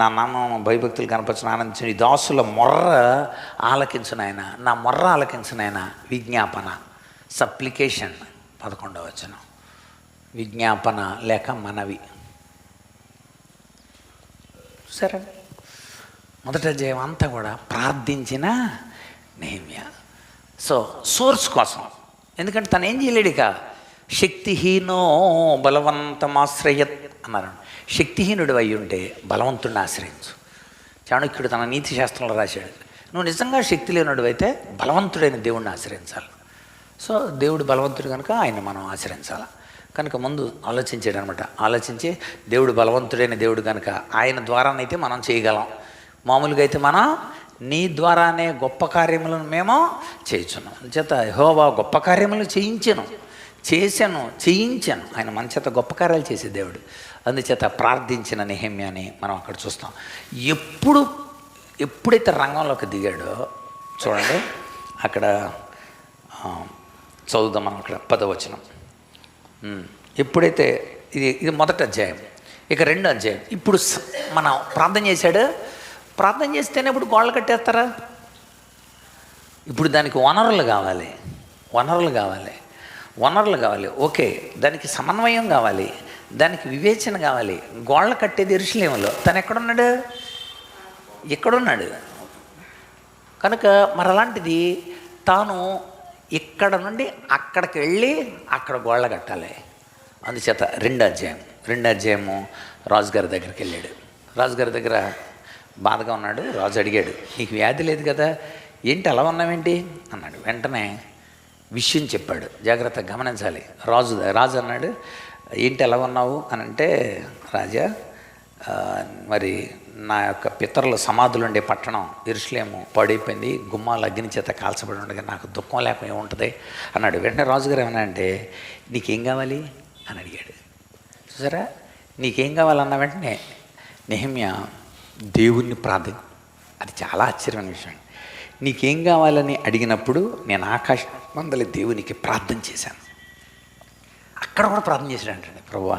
నా నామం భయభక్తులు కనపరిచిన ఆనందించు, నీ దాసుల మొర్ర ఆలకించు నాయన, నా మొర్ర ఆలకించు నాయన. విజ్ఞాపన, సప్లికేషన్. 11వ వచనం. విజ్ఞాపన లేక మనవి. సరే, మొదట అధ్యాయం అంతా కూడా ప్రార్థించిన నెహెమ్యా. సో సోర్స్ కోసం. ఎందుకంటే తను ఏం చేయలేడు. ఇక శక్తిహీనో బలవంతమాశ్రయత్ అన్నారు. శక్తిహీనుడు అయి ఉంటే బలవంతుడిని ఆశ్రయించు. చాణక్యుడు తన నీతి శాస్త్రంలో రాశాడు, నువ్వు నిజంగా శక్తి లేనుడు అయితే బలవంతుడైన దేవుడిని ఆశ్రయించాలి. సో దేవుడు బలవంతుడు కనుక ఆయన మనం ఆశ్రయించాలి. కనుక ముందు ఆలోచించాడు అనమాట. ఆలోచించి దేవుడు బలవంతుడైన దేవుడు కనుక ఆయన ద్వారానైతే మనం చేయగలం. మామూలుగా అయితే మనం నీ ద్వారానే గొప్ప కార్యములను మేము చేయించున్నాం. చేత యెహోవా గొప్ప కార్యములు చేయించాను. ఆయన మన చేత గొప్ప కార్యాలు చేసే దేవుడు. అందుచేత ప్రార్థించిన నెహెమ్యాని మనం అక్కడ చూస్తాం. ఎప్పుడైతే రంగంలోకి దిగాడో చూడండి, అక్కడ చదువుదాం మనం. అక్కడ 10వ వచనం. ఎప్పుడైతే ఇది మొదటి అధ్యాయం. ఇక 2వ అధ్యాయం. ఇప్పుడు మనం ప్రార్థన చేశాడు. ప్రార్థన చేస్తేనే ఇప్పుడు గోడలు కట్టేస్తారా? ఇప్పుడు దానికి వనరులు కావాలి. వనరులు కావాలి, ఓకే, దానికి సమన్వయం కావాలి, దానికి వివేచన కావాలి. గోళ్ళ కట్టేది యెరూషలేములో, తను ఎక్కడున్నాడు? ఎక్కడున్నాడు? కనుక మరి అలాంటిది తాను ఇక్కడ నుండి అక్కడికి వెళ్ళి అక్కడ గోళ్ళ కట్టాలి. అందుచేత రెండో అధ్యాయము రాజుగారి దగ్గరికి వెళ్ళాడు. రాజుగారి దగ్గర బాధగా ఉన్నాడు. రాజు అడిగాడు, నీకు వ్యాధి లేదు కదా, ఏంటి అలా ఉన్నావేంటి అన్నాడు. వెంటనే విషయం చెప్పాడు. జాగ్రత్తగా గమనించాలి. రాజు అన్నాడు, ఏంటి ఎలా ఉన్నావు అని అంటే, రాజా, మరి నా యొక్క పితరుల సమాధులు ఉండే పట్టణం యెరూషలేము పాడైపోయింది, గుమ్మాలు అగ్ని చేత కాల్చబడి ఉండగా నాకు దుఃఖం లేక ఏముంటుంది అన్నాడు. వెంటనే రాజుగారు ఏమన్నా అంటే, నీకేం కావాలి అని అడిగాడు. చూసారా, నీకేం కావాలన్న వెంటనే నెహెమ్యా దేవుణ్ణి అది చాలా ఆశ్చర్యమైన విషయం. నీకేం కావాలని అడిగినప్పుడు నేను ఆకాశ మందలి దేవునికి ప్రార్థన చేశాను. అక్కడ కూడా ప్రార్థన చేశాడంటే, ప్రభువా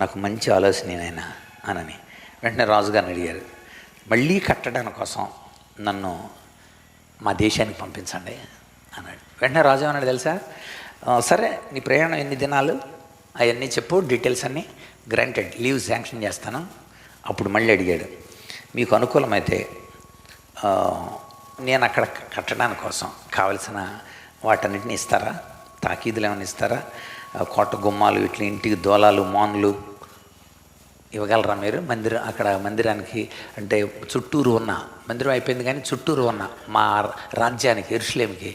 నాకు మంచి ఆలోచన నాయనా అనని. వెంటనే రాజుగారిని అడిగారు, మళ్ళీ కట్టడానికి కోసం నన్ను మా దేశానికి పంపించండి అన్నాడు. వెంటనే రాజు అన్నాడు తెలుసా, సరే నీ ప్రయాణం ఎన్ని దినాలు అవన్నీ చెప్పు, డీటెయిల్స్ అన్నీ, గ్రాంటెడ్, లీవ్ శాంక్షన్ చేస్తాను. అప్పుడు మళ్ళీ అడిగాడు, మీకు అనుకూలమైతే నేను అక్కడ కట్టడానికి కోసం కావలసిన వాటన్నిటిని ఇస్తారా, తాకీదులు ఏమైనా ఇస్తారా, కోట గుమ్మాలు, ఇట్లా ఇంటికి దోలాలు, మోన్లు ఇవ్వగలరా మీరు? అక్కడ మందిరానికి అంటే చుట్టూరు ఉన్న మందిరం అయిపోయింది కానీ చుట్టూరు ఉన్న మా రాజ్యానికి యెరూషలేముకి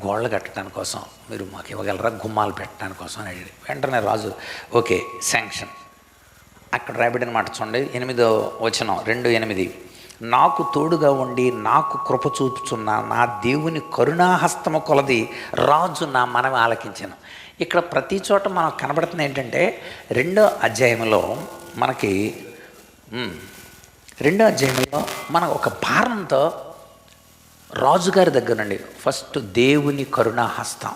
గోళ్ళ కట్టడానికి కోసం మీరు మాకు ఇవ్వగలరా, గుమ్మాలు పెట్టడానికి కోసం అని అడిగాడు. వెంటనే రాజు ఓకే శాంక్షన్. అక్కడ రాబడిన మాట చూడండి, 8వ వచనం 2:8, నాకు తోడుగా ఉండి నాకు కృప చూపుచున్న నా దేవుని కరుణాహస్తము కొలది రాజు నా మనవి ఆలకించాను. ఇక్కడ ప్రతి చోట మనకు కనబడుతుంది ఏంటంటే, 2వ అధ్యాయంలో మనకి 2వ అధ్యాయంలో మనకు ఒక భారంతో రాజుగారి దగ్గర నుండి ఫస్ట్ దేవుని కరుణాహస్తం.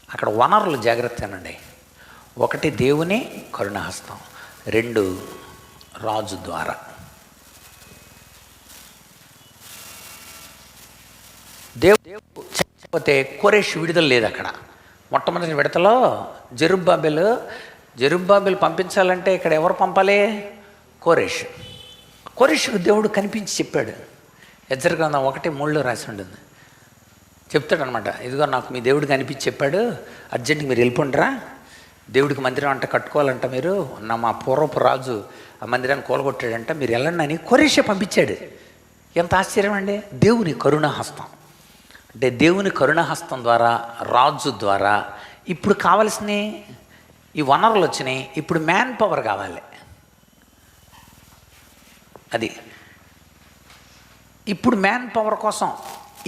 అక్కడ వనరులు జాగ్రత్తగానండి. 1 దేవుని కరుణాహస్తం, 2 రాజు ద్వారా. దేవుడు చచ్చిపోతే కోరెష్ విడుదల లేదు. అక్కడ మొట్టమొదటి విడతలో జెరుబ్బాబెలు పంపించాలంటే ఇక్కడ ఎవరు పంపాలి? కోరెషుకు దేవుడు కనిపించి చెప్పాడు. ఎజ్రా గ్రంథం 1:3 రాసి ఉంటుంది. చెప్తాడనమాట, ఇదిగో నాకు మీ దేవుడు కనిపించి చెప్పాడు, అర్జెంట్గా మీరు వెళ్ళిపోండిరా, దేవుడికి మందిరం అంట కట్టుకోవాలంట, మీరు మా పూర్వపు రాజు ఆ మందిరాన్ని కూలగొట్టాడంట, మీరు వెళ్ళండి అని కోరెషే పంపించాడు. ఎంత ఆశ్చర్యం అండి! దేవుని కరుణాహస్తం అంటే దేవుని కరుణాహస్తం ద్వారా, రాజు ద్వారా ఇప్పుడు కావలసిన ఈ వనరులు వచ్చినాయి. ఇప్పుడు మ్యాన్ పవర్ కావాలి. అది ఇప్పుడు మ్యాన్ పవర్ కోసం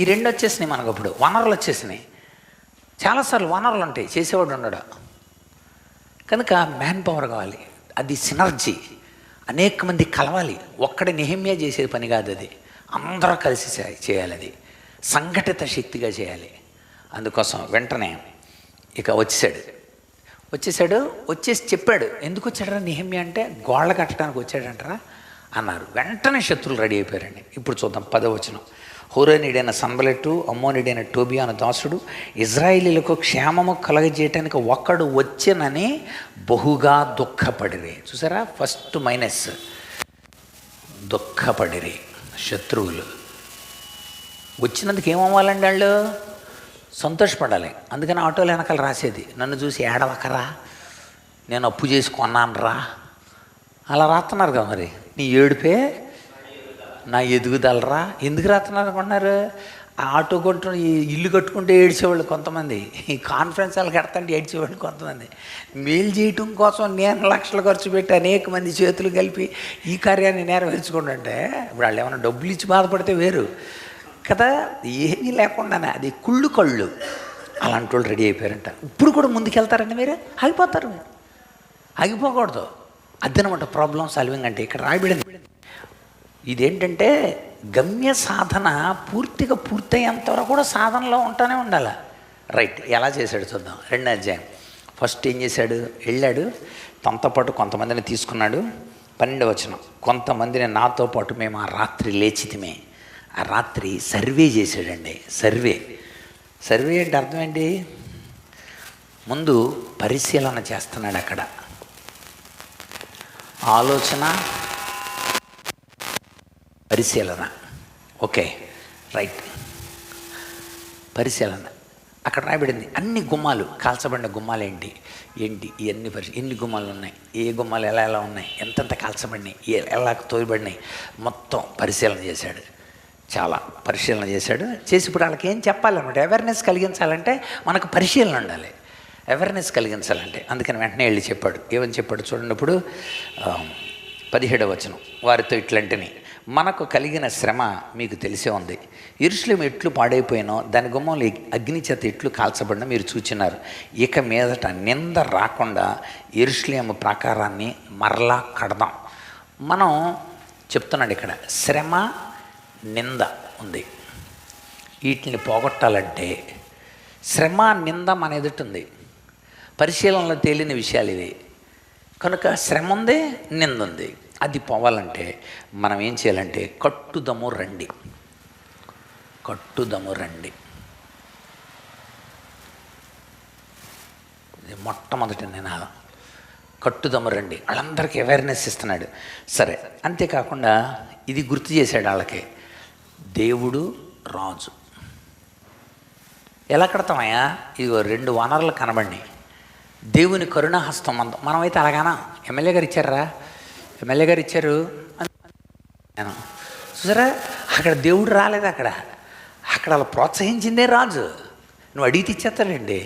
ఈ 2 వచ్చేసినాయి మనకు. ఇప్పుడు వనరులు వచ్చేసినాయి. చాలాసార్లు వనరులు ఉంటాయి, చేసేవాడు ఉండడు. కనుక మ్యాన్ పవర్ కావాలి. అది సినర్జీ, అనేక మంది కలవాలి. ఒక్కడి నెహెమ్యా చేసే పని కాదు అది, అందరూ కలిసి చేయాలి. అది సంఘటిత శక్తిగా చేయాలి. అందుకోసం వెంటనే ఇక వచ్చేసి చెప్పాడు. ఎందుకు వచ్చాడరా నెహెమ్యా అంటే, గోళ్ళ కట్టడానికి వచ్చాడంటారా అన్నారు. వెంటనే శత్రువులు రెడీ అయిపోయారండి. ఇప్పుడు చూద్దాం 10వ వచనం. హోరోనీడైన సన్బలెట్టు, అమ్మోనీడైన టోబియా అనే దాసుడు ఇజ్రాయేలీలకు క్షేమము కలగజేయటానికి ఒక్కడు వచ్చెనని బహుగా దుఃఖపడిరి. చూసారా, ఫస్ట్ మైనస్, దుఃఖపడిరి. శత్రువులు వచ్చినందుకు ఏమవ్వాలండి? వాళ్ళు సంతోషపడాలి. అందుకని ఆటోలు వెనకాల రాసేది, నన్ను చూసి ఏడవకరా, నేను అప్పు చేసి కొన్నానరా, అలా రాస్తున్నారు కదా. మరి నీ ఏడుపే నా ఎదుగుదలరా. ఎందుకు రాస్తున్నారు అనుకుంటున్నారు? ఆటో కొంటున్న ఇల్లు కట్టుకుంటే ఏడ్చేవాళ్ళు కొంతమంది, ఈ కాన్ఫరెన్స్ హాల్ కడతంటే ఏడ్చేవాళ్ళు కొంతమంది. మేలు చేయటం కోసం నేను లక్షలు ఖర్చు పెట్టి అనేక మంది చేతులు కలిపి ఈ కార్యాన్ని నెరవేర్చుకుంటుంటే ఇప్పుడు వాళ్ళు ఏమైనా డబ్బులు ఇచ్చి బాధపడితే వేరు కదా, ఏమీ లేకుండానే అది కళ్ళు అలాంటి వాళ్ళు రెడీ అయిపోయారంట. ఇప్పుడు కూడా ముందుకెళ్తారండి, మీరు ఆగిపోతారు. మీరు ఆగిపోకూడదు. అదనమాట ప్రాబ్లం సాల్వింగ్ అంటే. ఇక్కడ రాయబడింది ఇదేంటంటే, గమ్య సాధన పూర్తిగా పూర్తయ్యేంతవరకు కూడా సాధనలో ఉంటానే ఉండాలి. రైట్, ఎలా చేశాడు చూద్దాం. 2వ అధ్యాయం ఫస్ట్ ఏం చేశాడు? వెళ్ళాడు, తనతో పాటు కొంతమందిని తీసుకున్నాడు. 12వ వచనం, కొంతమందిని నాతో పాటు మేము ఆ రాత్రి లేచితిమే. ఆ రాత్రి సర్వే చేశాడండి. సర్వే అంటే అర్థం ఏంటి? ముందు పరిశీలన చేస్తున్నాడు అక్కడ. ఆలోచన, పరిశీలన. Okay, right. పరిశీలన అక్కడ రాయబడింది. అన్ని గుమ్మాలు, కాల్చబడిన గుమ్మాలు ఏంటి ఇవన్నీ ఎన్ని గుమ్మాలు ఉన్నాయి, ఏ గుమ్మాలు ఎలా ఎలా ఉన్నాయి, ఎంతెంత కాల్చబడినాయి, ఎలా తోయబడినాయి, మొత్తం పరిశీలన చేశాడు. చాలా పరిశీలన చేశాడు. చేసి ఇప్పుడు వాళ్ళకి ఏం చెప్పాలన్నమాట, అవేర్నెస్ కలిగించాలంటే మనకు పరిశీలన ఉండాలి. అవేర్నెస్ కలిగించాలంటే అందుకని వెంటనే వెళ్ళి చెప్పాడు. ఏమని చెప్పాడు చూడండి. ఇప్పుడు 17వ వచనం, వారితో ఇట్లాంటిని, మనకు కలిగిన శ్రమ మీకు తెలిసే ఉంది. యెరూషలేము ఎట్లు పాడైపోయినో దాని గుమ్మంలో అగ్ని చేత ఎట్లు కాల్చబడినా మీరు చూచినారు. ఇక మీదట నింద రాకుండా యెరూషలేము ప్రాకారాన్ని మరలా కడదాం. మనం చెప్తున్నాడు ఇక్కడ, శ్రమ, నింద ఉంది. వీటిని పోగొట్టాలంటే శ్రమ, నింద మన ఎదుట ఉంది. పరిశీలనలో తేలిన విషయాలు ఇవి. కనుక శ్రమ ఉంది, నింద ఉంది. అది పోవాలంటే మనం ఏం చేయాలంటే కట్టుదము రండి. ఇది మొట్టమొదటి నినాదం. కట్టుదము రండి. వాళ్ళందరికీ అవేర్నెస్ ఇస్తున్నాడు. సరే, అంతేకాకుండా ఇది గుర్తు చేశాడు వాళ్ళకి, దేవుడు రాజు. ఎలా కడతామయ్యా? ఇదిగో 2 వానరులు కనబడినాయి. దేవుని కరుణాహస్తం మనమైతే అలాగానా? ఎమ్మెల్యే గారు ఇచ్చారు నేను చూసారా, అక్కడ దేవుడు రాలేదు. అక్కడ అలా ప్రోత్సహించిందే రాజు. నువ్వు అడిగితే ఇచ్చేస్తాడండి,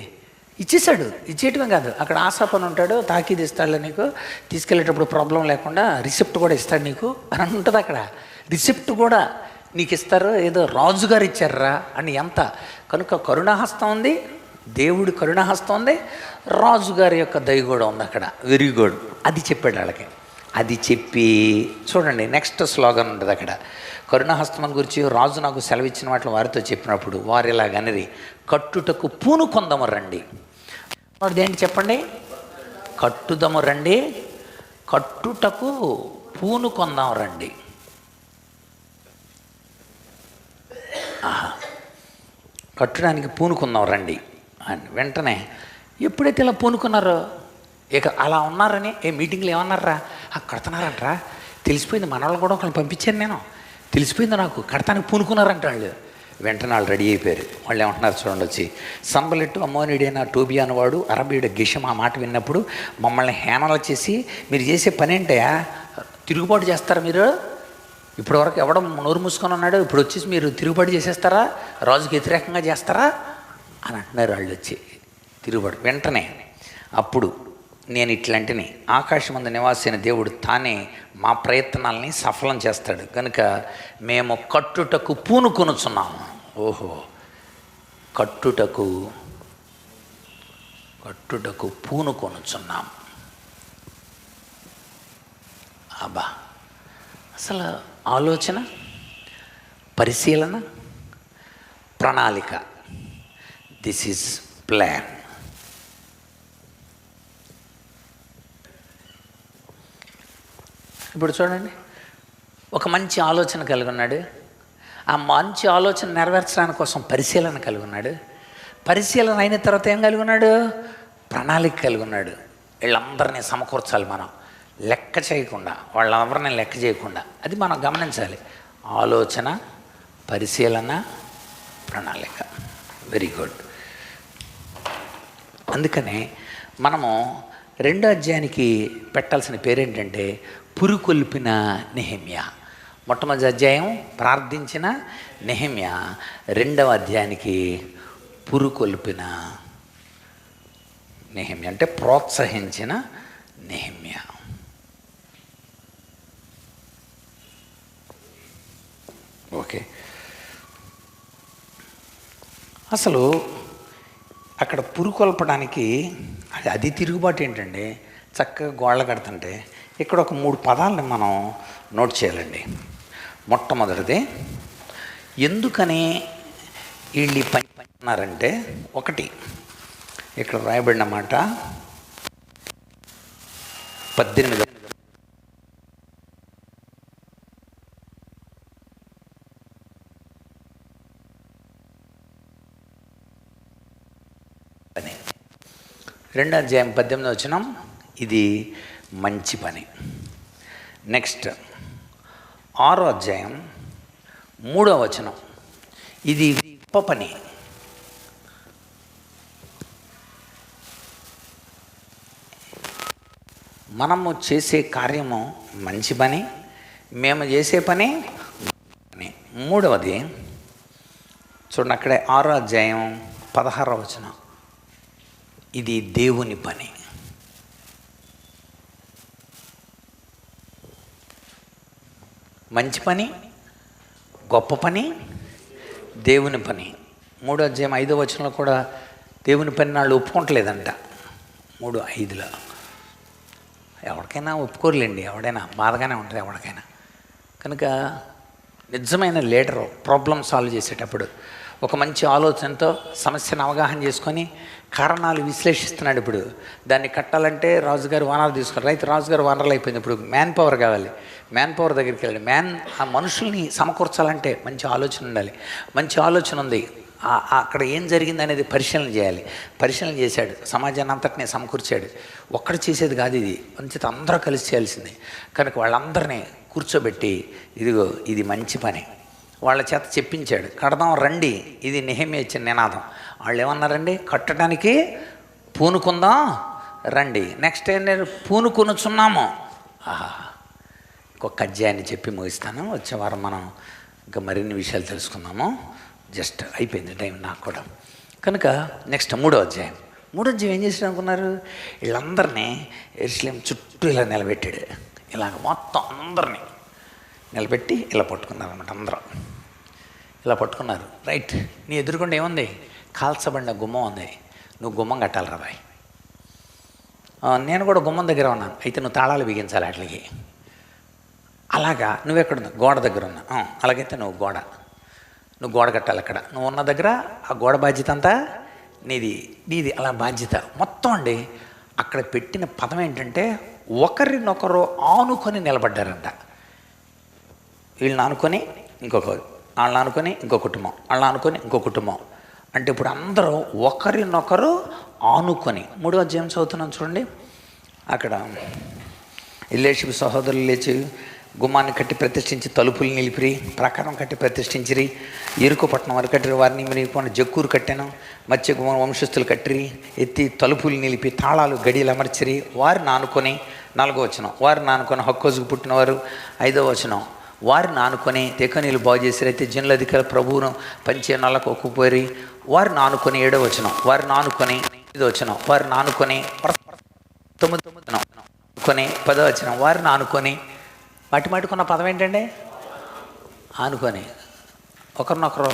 ఇచ్చేసాడు. ఇచ్చేయటమే కాదు, అక్కడ ఆశాపని ఉంటాడు, తాకీదు ఇస్తాడు నీకు, తీసుకెళ్ళేటప్పుడు ప్రాబ్లం లేకుండా రిసిప్ట్ కూడా ఇస్తాడు నీకు అని ఉంటుంది. అక్కడ రిసిప్ట్ కూడా నీకు ఇస్తారు. ఏదో రాజుగారు ఇచ్చారా అని ఎంత. కనుక కరుణాహస్తం ఉంది, దేవుడి కరుణాహస్తం ఉంది, రాజుగారి యొక్క దయ కూడా ఉంది అక్కడ. Very good. అది చెప్పాడు వాళ్ళకి. అది చెప్పి చూడండి, నెక్స్ట్ స్లోగన్ ఉంటుంది అక్కడ. కరుణాహస్తం గురించి రాజు నాకు సెలవిచ్చిన వాటిని వారితో చెప్పినప్పుడు వారు ఇలాగనిరి, కట్టుటకు పూనుకొందము రండి. వాడిది ఏంటి చెప్పండి? కట్టుదము రండి, కట్టుటకు పూనుకొందాం రండి. కట్టడానికి పూనుకుందాం రండి అని వెంటనే ఎప్పుడైతే ఇలా పూనుకున్నారో, ఇక అలా ఉన్నారని మీటింగ్లో ఏమన్నారా, కడుతున్నారంటరా, తెలిసిపోయింది. మన వాళ్ళు కూడా ఒకళ్ళు పంపించాను నేను, తెలిసిపోయింది నాకు, కడతానికి పూనుకున్నారంట వాళ్ళు. వెంటనే వాళ్ళు రెడీ అయిపోయారు. వాళ్ళు ఏమంటున్నారు చూడండి, వచ్చి సంబలెట్టు అమ్మోనిడైన టోబియా అనేవాడు అరబీయుడు గెషం ఆ మాట విన్నప్పుడు మమ్మల్ని హేళన చేసి, మీరు చేసే పని ఏంటయా, తిరుగుబాటు చేస్తారా మీరు? ఇప్పటివరకు ఎవడో నోరు మూసుకొని ఉన్నాడు, ఇప్పుడు వచ్చేసి మీరు తిరుగుబాటు చేసేస్తారా, రాజుకి వ్యతిరేకంగా చేస్తారా అని అంటున్నారు వాళ్ళు వచ్చి తిరుగుబాటు. వెంటనే అప్పుడు నేను ఇట్లాంటిని, ఆకాశమందు నివాసైన దేవుడు తానే మా ప్రయత్నాలని సఫలం చేస్తాడు కనుక మేము కట్టుటకు పూనుకొనుచున్నాము. ఓహో, కట్టుటకు పూనుకొనుచున్నాము. అబ్బా, అసలు ఆలోచన, పరిశీలన, ప్రణాళిక. This is plan. ఇప్పుడు చూడండి, ఒక మంచి ఆలోచన కలిగి ఉన్నాడు. ఆ మంచి ఆలోచన నెరవేర్చడానికి కోసం పరిశీలన కలిగి ఉన్నాడు. పరిశీలన అయిన తర్వాత ఏం కలిగి ఉన్నాడు? ప్రణాళిక కలిగి ఉన్నాడు. వీళ్ళందరినీ సమకూర్చాలి మనం, లెక్క చేయకుండా, వాళ్ళెవరిని లెక్క చేయకుండా. అది మనం గమనించాలి. ఆలోచన, పరిశీలన, ప్రణాళిక. Very good. అందుకనే మనము 2వ అధ్యాయానికి పెట్టాల్సిన పేరేంటంటే పురుకొల్పిన నెహెమ్యా. మొట్టమొదటి అధ్యాయం ప్రార్థించిన నెహెమ్యా, 2వ అధ్యాయానికి పురుకొల్పిన నెహెమ్యా అంటే ప్రోత్సహించిన నెహెమ్యా. ఓకే, అసలు అక్కడ పురుకొల్పడానికి అది తిరుగుబాటు ఏంటండి? చక్కగా గోళ్ళ కడుతుంటే ఇక్కడ ఒక 3 పదాలని మనం నోట్ చేయాలండి. మొట్టమొదటిది, ఎందుకని వీళ్ళు పని అన్నారంటే, ఒకటి ఇక్కడ రాయబడిన మాట 18 అని 2:18 ఇది మంచి పని. నెక్స్ట్ 6:3 ఇది గొప్ప పని. మనము చేసే కార్యము మంచి పని, మేము చేసే పని. 3వది చూడండి, అక్కడే 6:16 ఇది దేవుని పని. మంచి పని, గొప్ప పని, దేవుని పని. 3:5 కూడా దేవుని పని వాళ్ళు ఒప్పుకోవట్లేదంట. 3:5 ఎవరికైనా ఒప్పుకోరులేండి, ఎవడైనా బాధగానే ఉంటుంది ఎవరికైనా. కనుక నిజమైన లీడరు ప్రాబ్లం సాల్వ్ చేసేటప్పుడు ఒక మంచి ఆలోచనతో సమస్యను అవగాహన చేసుకొని కారణాలు విశ్లేషిస్తున్నాడు. ఇప్పుడు దాన్ని కట్టాలంటే రాజుగారు వనరు తీసుకుని, రైతు రాజుగారు వనరులు అయిపోయింది, ఇప్పుడు మ్యాన్ పవర్ కావాలి. మ్యాన్ పవర్ దగ్గరికి వెళ్ళాడు. ఆ మనుషుల్ని సమకూర్చాలంటే మంచి ఆలోచన ఉండాలి. మంచి ఆలోచన ఉంది, అక్కడ ఏం జరిగింది అనేది పరిశీలన చేయాలి. పరిశీలన చేశాడు, సమాజాన్ని అంతటినీ సమకూర్చాడు. ఒక్కడు చేసేది కాదు ఇది, మంచిది అందరూ కలిసి చేయాల్సింది. కనుక వాళ్ళందరినీ కూర్చోబెట్టి ఇదిగో ఇది మంచి పని వాళ్ళ చేత చెప్పించాడు. కడదాం రండి, ఇది నెహెమ్యా ఇచ్చిన నినాదం. వాళ్ళు ఏమన్నారండి? కట్టడానికి పూనుకుందాం రండి. నెక్స్ట్ ఏంటంటే పూనుకొనుచున్నాము. ఇంకొక అధ్యాయాన్ని చెప్పి ముగిస్తాను. వచ్చే వారం మనం ఇంకా మరిన్ని విషయాలు తెలుసుకుందాము. జస్ట్ అయిపోయింది టైం నాకు కూడా. కనుక నెక్స్ట్ 3వ అధ్యాయం. 3వ అధ్యాయం ఏం చేసాడు అనుకున్నారు? వీళ్ళందరినీ యెరూషలేము చుట్టూ ఇలా నిలబెట్టాడు. ఇలాగ మొత్తం అందరినీ నిలబెట్టి ఇలా పట్టుకున్నారు అన్నమాట. అందరూ ఇలా పట్టుకున్నారు. రైట్, నీ ఎదురుకుండా ఏముంది? కాల్చబడిన గుమ్మం ఉంది, నువ్వు గుమ్మం కట్టాలి రా బాయ్. నేను కూడా గుమ్మం దగ్గర ఉన్నాను, అయితే నువ్వు తాళాలు బిగించాలి వాటికి. అలాగా నువ్వెక్కడున్నా? గోడ దగ్గర ఉన్నా. అలాగైతే నువ్వు గోడ కట్టాలి. అక్కడ నువ్వు ఉన్న దగ్గర ఆ గోడ బాధ్యత అంతా నీది అలా బాధ్యత మొత్తం అండి. అక్కడ పెట్టిన పదం ఏంటంటే ఒకరినొకరు ఆనుకొని నిలబడ్డారంట. వీళ్ళని ఆనుకొని వాళ్ళని ఆనుకొని ఇంకో కుటుంబం, వాళ్ళని ఆనుకొని ఇంకో కుటుంబం. అంటే ఇప్పుడు అందరూ ఒకరినొకరు ఆనుకొని. 3వ అధ్యాయం చదువుతున్నాం చూడండి. అక్కడ ఎలీషాబు సహోదరులు లేచి గుమ్మాన్ని కట్టి ప్రతిష్ఠించి తలుపులు నిలిపిరి, ప్రాకారం కట్టి ప్రతిష్ఠించిరి. ఎరుకో పట్టణం వారు కట్టిరి, వారిని మిరిగిపోయిన జక్కూరు కట్టాను, మత్స్య గుమ్మ వంశస్థులు కట్టిరి, ఎత్తి తలుపులు నిలిపి తాళాలు గడియలు అమర్చిరి. వారిని ఆనుకొని 4వ వారిని ఆనుకొని హక్కోజుకు పుట్టినవారు. 5వ వారిని ఆనుకొని తెకనీలు బాగు చేసిరి. అయితే జనుల అధికారులు ప్రభువును పంచే నల్లకు ఒక్కుపోయి వారిని ఆనుకొని. 7వ వారిని ఆనుకొని. 5వ వారిని ఆనుకొని. 10వ వారిని ఆనుకొని. మాటికున్న పదం ఏంటండి? ఆనుకొని. ఒకరినొకరు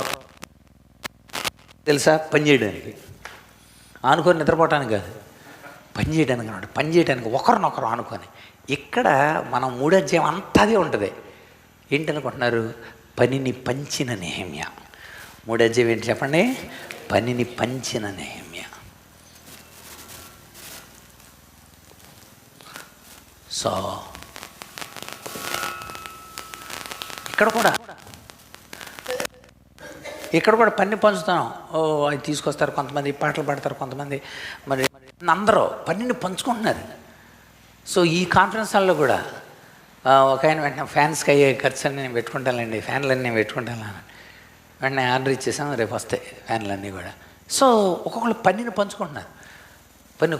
తెలుసా? పని చేయడానికి. ఆనుకొని నిద్రపోవటానికి కాదు, పని చేయడానికి అన్నమాట. పని చేయడానికి ఒకరినొకరు ఆనుకొని. ఇక్కడ మనం 3వ అధ్యాయం అంతా అదే ఉంటుంది. ఏంటనుకుంటున్నారు? పనిని పంచిన నెహెమ్యా. 3వ అధ్యాయం ఏంటి చెప్పండి? పనిని పంచిన నెహెమ్యా. సో ఇక్కడ కూడా పని పంచుతాం. అది తీసుకొస్తారు కొంతమంది, పాటలు పాడతారు కొంతమంది, మరి అందరూ పనిని పంచుకుంటున్నారు. సో ఈ కాన్ఫరెన్స్ హాల్లో కూడా ఒక ఆయన వెంటనే ఫ్యాన్స్కి అయ్యే ఖర్చు అన్నీ నేను పెట్టుకుంటానండి, ఫ్యాన్లన్నీ నేను పెట్టుకుంటాను వెంటనే ఆర్డర్ ఇచ్చేసాను, రేపు వస్తాయి ఫ్యాన్లన్నీ కూడా. సో ఒక్కొక్కళ్ళు పనిని పంచుకుంటున్నారు.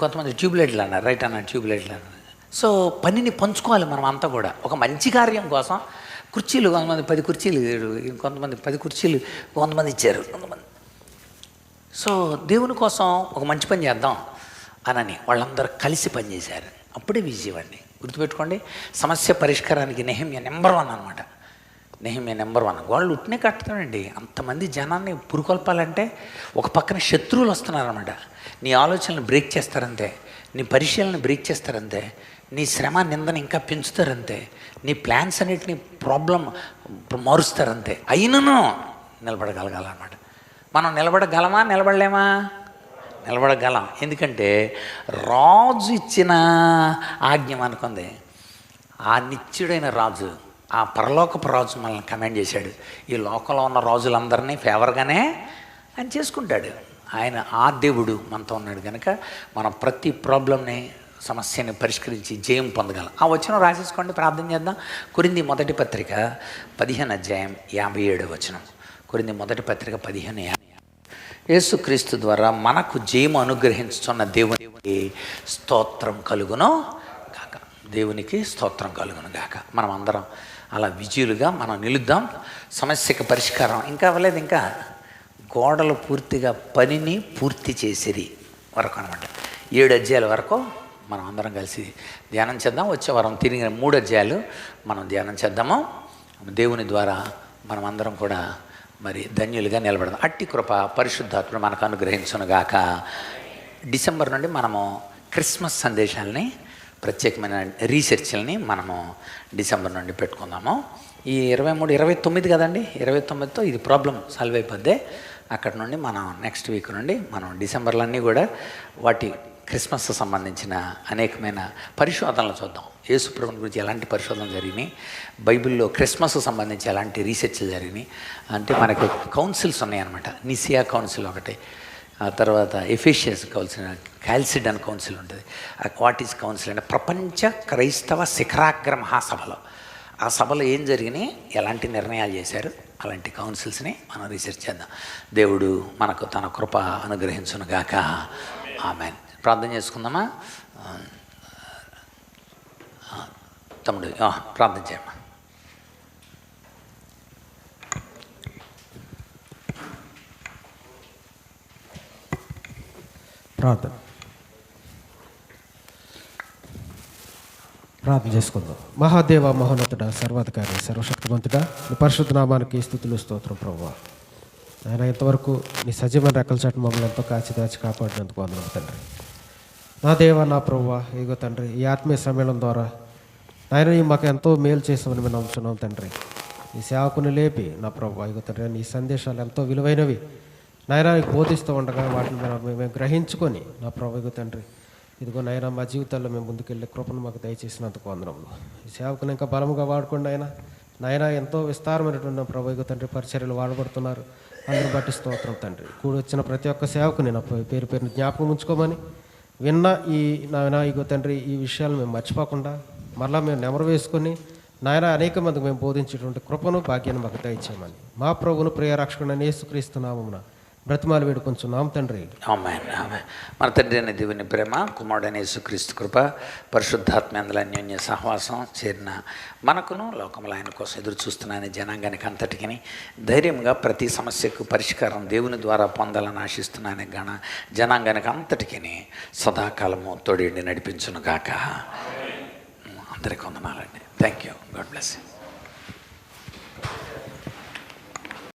కొంతమంది ట్యూబ్లైట్లు అన్నారు, రైట్ అన్నారు, ట్యూబ్లైట్లు అన్నారు. సో పనిని పంచుకోవాలి మనం అంతా కూడా ఒక మంచి కార్యం కోసం. కుర్చీలు కొంతమంది 10 కుర్చీలు, కొంతమంది 10 కుర్చీలు కొంతమంది ఇచ్చారు కొంతమంది. సో దేవుని కోసం ఒక మంచి పని చేద్దాం అని వాళ్ళందరూ కలిసి పనిచేశారు. అప్పుడే విజయం అండి. గుర్తుపెట్టుకోండి, సమస్య పరిష్కారానికి నెహెమ్యా నెంబర్ 1 అనమాట. నెహెమ్యా నెంబర్ 1. వాళ్ళు ఉట్నే కట్టుతాడండి. అంతమంది జనాన్ని పురుకొల్పాలంటే ఒక పక్కన శత్రువులు వస్తున్నారన్నమాట. నీ ఆలోచనలు బ్రేక్ చేస్తారంతే, నీ పరిశీలన బ్రేక్ చేస్తారంతే, నీ శ్రమ నిందని ఇంకా పెంచుతారంతే, నీ ప్లాన్స్ అన్నిటిని ప్రాబ్లం మారుస్తారంతే. అయినను నిలబడగలగాలన్నమాట. మనం నిలబడగలమా? నిలబడలేమా? నిలబడగలం. ఎందుకంటే రాజు ఇచ్చిన ఆజ్ఞ అనుకుంది. ఆ నిత్యుడైన రాజు, ఆ పరలోకపు రాజు మనల్ని కమాండ్ చేశాడు. ఈ లోకంలో ఉన్న రాజులందరినీ ఫేవర్గానే ఆయన చేసుకుంటాడు. ఆయన ఆ దేవుడు మనతో ఉన్నాడు కనుక మనం ప్రతి ప్రాబ్లంని సమస్యని పరిష్కరించి జయం పొందగలం. ఆ వచనం రాసేసుకోండి, ప్రార్థన చేద్దాం. కొరింథీ మొదటి పత్రిక 15:57. కొరింథీ మొదటి పత్రిక 15:50. యేసుక్రీస్తు ద్వారా మనకు జయము అనుగ్రహించుతున్న దేవునికి స్తోత్రం కలుగును గాక. దేవునికి స్తోత్రం కలుగును గాక. మనం అందరం అలా విజయులుగా మనం నిలుద్దాం. సమస్యకి పరిష్కారం ఇంకా అవ్వలేదు, ఇంకా గోడలు పూర్తిగా పనిని పూర్తి చేసేది వరకు అనమాట. 7 అధ్యాయాల వరకు మనం అందరం కలిసి ధ్యానం చేద్దాం. వచ్చే వారం తిరిగిన 3 అధ్యాయాలు మనం ధ్యానం చేద్దాము. దేవుని ద్వారా మనం అందరం కూడా మరి ధన్యులుగా నిలబడదాం. అట్టి కృప పరిశుద్ధాత్మ మనకు అనుగ్రహించునుగాక. డిసెంబర్ నుండి మనము క్రిస్మస్ సందేశాలని, ప్రత్యేకమైన రీసెర్చ్లని మనము డిసెంబర్ నుండి పెట్టుకుందాము. ఈ 23, 29 కదండి, 29తో ఇది ప్రాబ్లం సాల్వ్ అయిపోద్ది. అక్కడ నుండి మనం నెక్స్ట్ వీక్ నుండి మనం డిసెంబర్లన్నీ కూడా వాటి క్రిస్మస్ సంబంధించిన అనేకమైన పరిశోధనలు చూద్దాం. యేసుప్రభుని గురించి ఎలాంటి పరిశోధనలు జరిగినాయి, బైబిల్లో క్రిస్మస్ సంబంధించి ఎలాంటి రీసెర్చ్లు జరిగినాయి అంటే మనకు కౌన్సిల్స్ ఉన్నాయన్నమాట. నిసియా కౌన్సిల్ ఒకటి, ఆ తర్వాత ఎఫెషియస్ కౌన్సిల్, క్యాల్సిడన్ కౌన్సిల్ ఉంటుంది. వాట్ ఈజ్ కౌన్సిల్ అంటే ప్రపంచ క్రైస్తవ శిఖరాగ్ర మహాసభలో ఆ సభలో ఏం జరిగినాయి, ఎలాంటి నిర్ణయాలు చేశారు, అలాంటి కౌన్సిల్స్ని మనం రీసెర్చ్ చేద్దాం. దేవుడు మనకు తన కృప అనుగ్రహించునుగాక. ఆమేన్. ప్రార్థన చేసుకుందామా తమ్ముడు? ప్రార్థన చేయమ్మా. ప్రార్థన చేసుకుందాం. మహాదేవ, మహోన్నతుడ, సర్వాధికారి, సర్వశక్తివంతుడ, నీ పరిశుద్ధ నామానికి స్తుతులు, స్తోత్రం ప్రభువా. ఆయన ఇంతవరకు నీ సజీవమైన రెక్కల చాటు మమ్మల్ని ఎంతో కాచి కాపాడినందుకు వందనాలు తండ్రి. నా దేవ, నా ప్రభువా, ఇగో తండ్రి, ఈ ఆత్మీయ సమ్మేళనం ద్వారా నాయన మాకు ఎంతో మేలు చేసామని మేము నమ్ముతున్నాం తండ్రి. ఈ సేవకుని లేపి నా ప్రభువా, ఇగో తండ్రి, నీ సందేశాలు ఎంతో విలువైనవి నాయన నీకు బోధిస్తూ ఉండగా వాటిని మేము గ్రహించుకొని నా ప్రభు, ఇగో తండ్రి, ఇదిగో నాయన మా జీవితాల్లో మేము ముందుకెళ్ళే కృపను మాకు దయచేసినందుకు వందనములు. ఈ సేవకుని ఇంకా బలముగా వాడుకోండి నాయన ఎంతో విస్తారమైనటువంటి ప్రభు, ఇగో తండ్రి, పరిచర్యలు వాడబడుతున్నారు. అందరూ బట్టి స్తోత్రం తండ్రి. కూడి వచ్చిన ప్రతి ఒక్క సేవకుని నా పేరుని జ్ఞాపకం ఉంచుకోమని, విన్న ఈ నాయన ఇగో తండ్రి ఈ విషయాలు మేము మర్చిపోకుండా మరలా మేము నెమరు వేసుకొని నాయన అనేక మందికి మేము బోధించేటువంటి కృపను భాగ్యాన్ని మాకు దయచేయమని మా ప్రభువును ప్రియ రక్షకుడైన యేసుక్రీస్తు నామమున బ్రతిమాలు వేడుకొంచున్నాం తండ్రి. ఆమేన్. ఆమేన్. మన తండ్రి అయిన దేవుని ప్రేమ, కుమారుడైన యేసుక్రీస్తు కృప, పరిశుద్ధాత్మ అందుల అన్యోన్య సహవాసం చేరిన మనకును లోకములో ఆయన కోసం ఎదురు చూస్తున్న జనాంగానికి అంతటికి ధైర్యంగా ప్రతి సమస్యకు పరిష్కారం దేవుని ద్వారా పొందాలని ఆశిస్తున్నాను జనాంగానికి అంతటికి సదాకాలము తోడేండి నడిపించును గాక. అందరికీ వందనాలండి. Thank you. God bless you.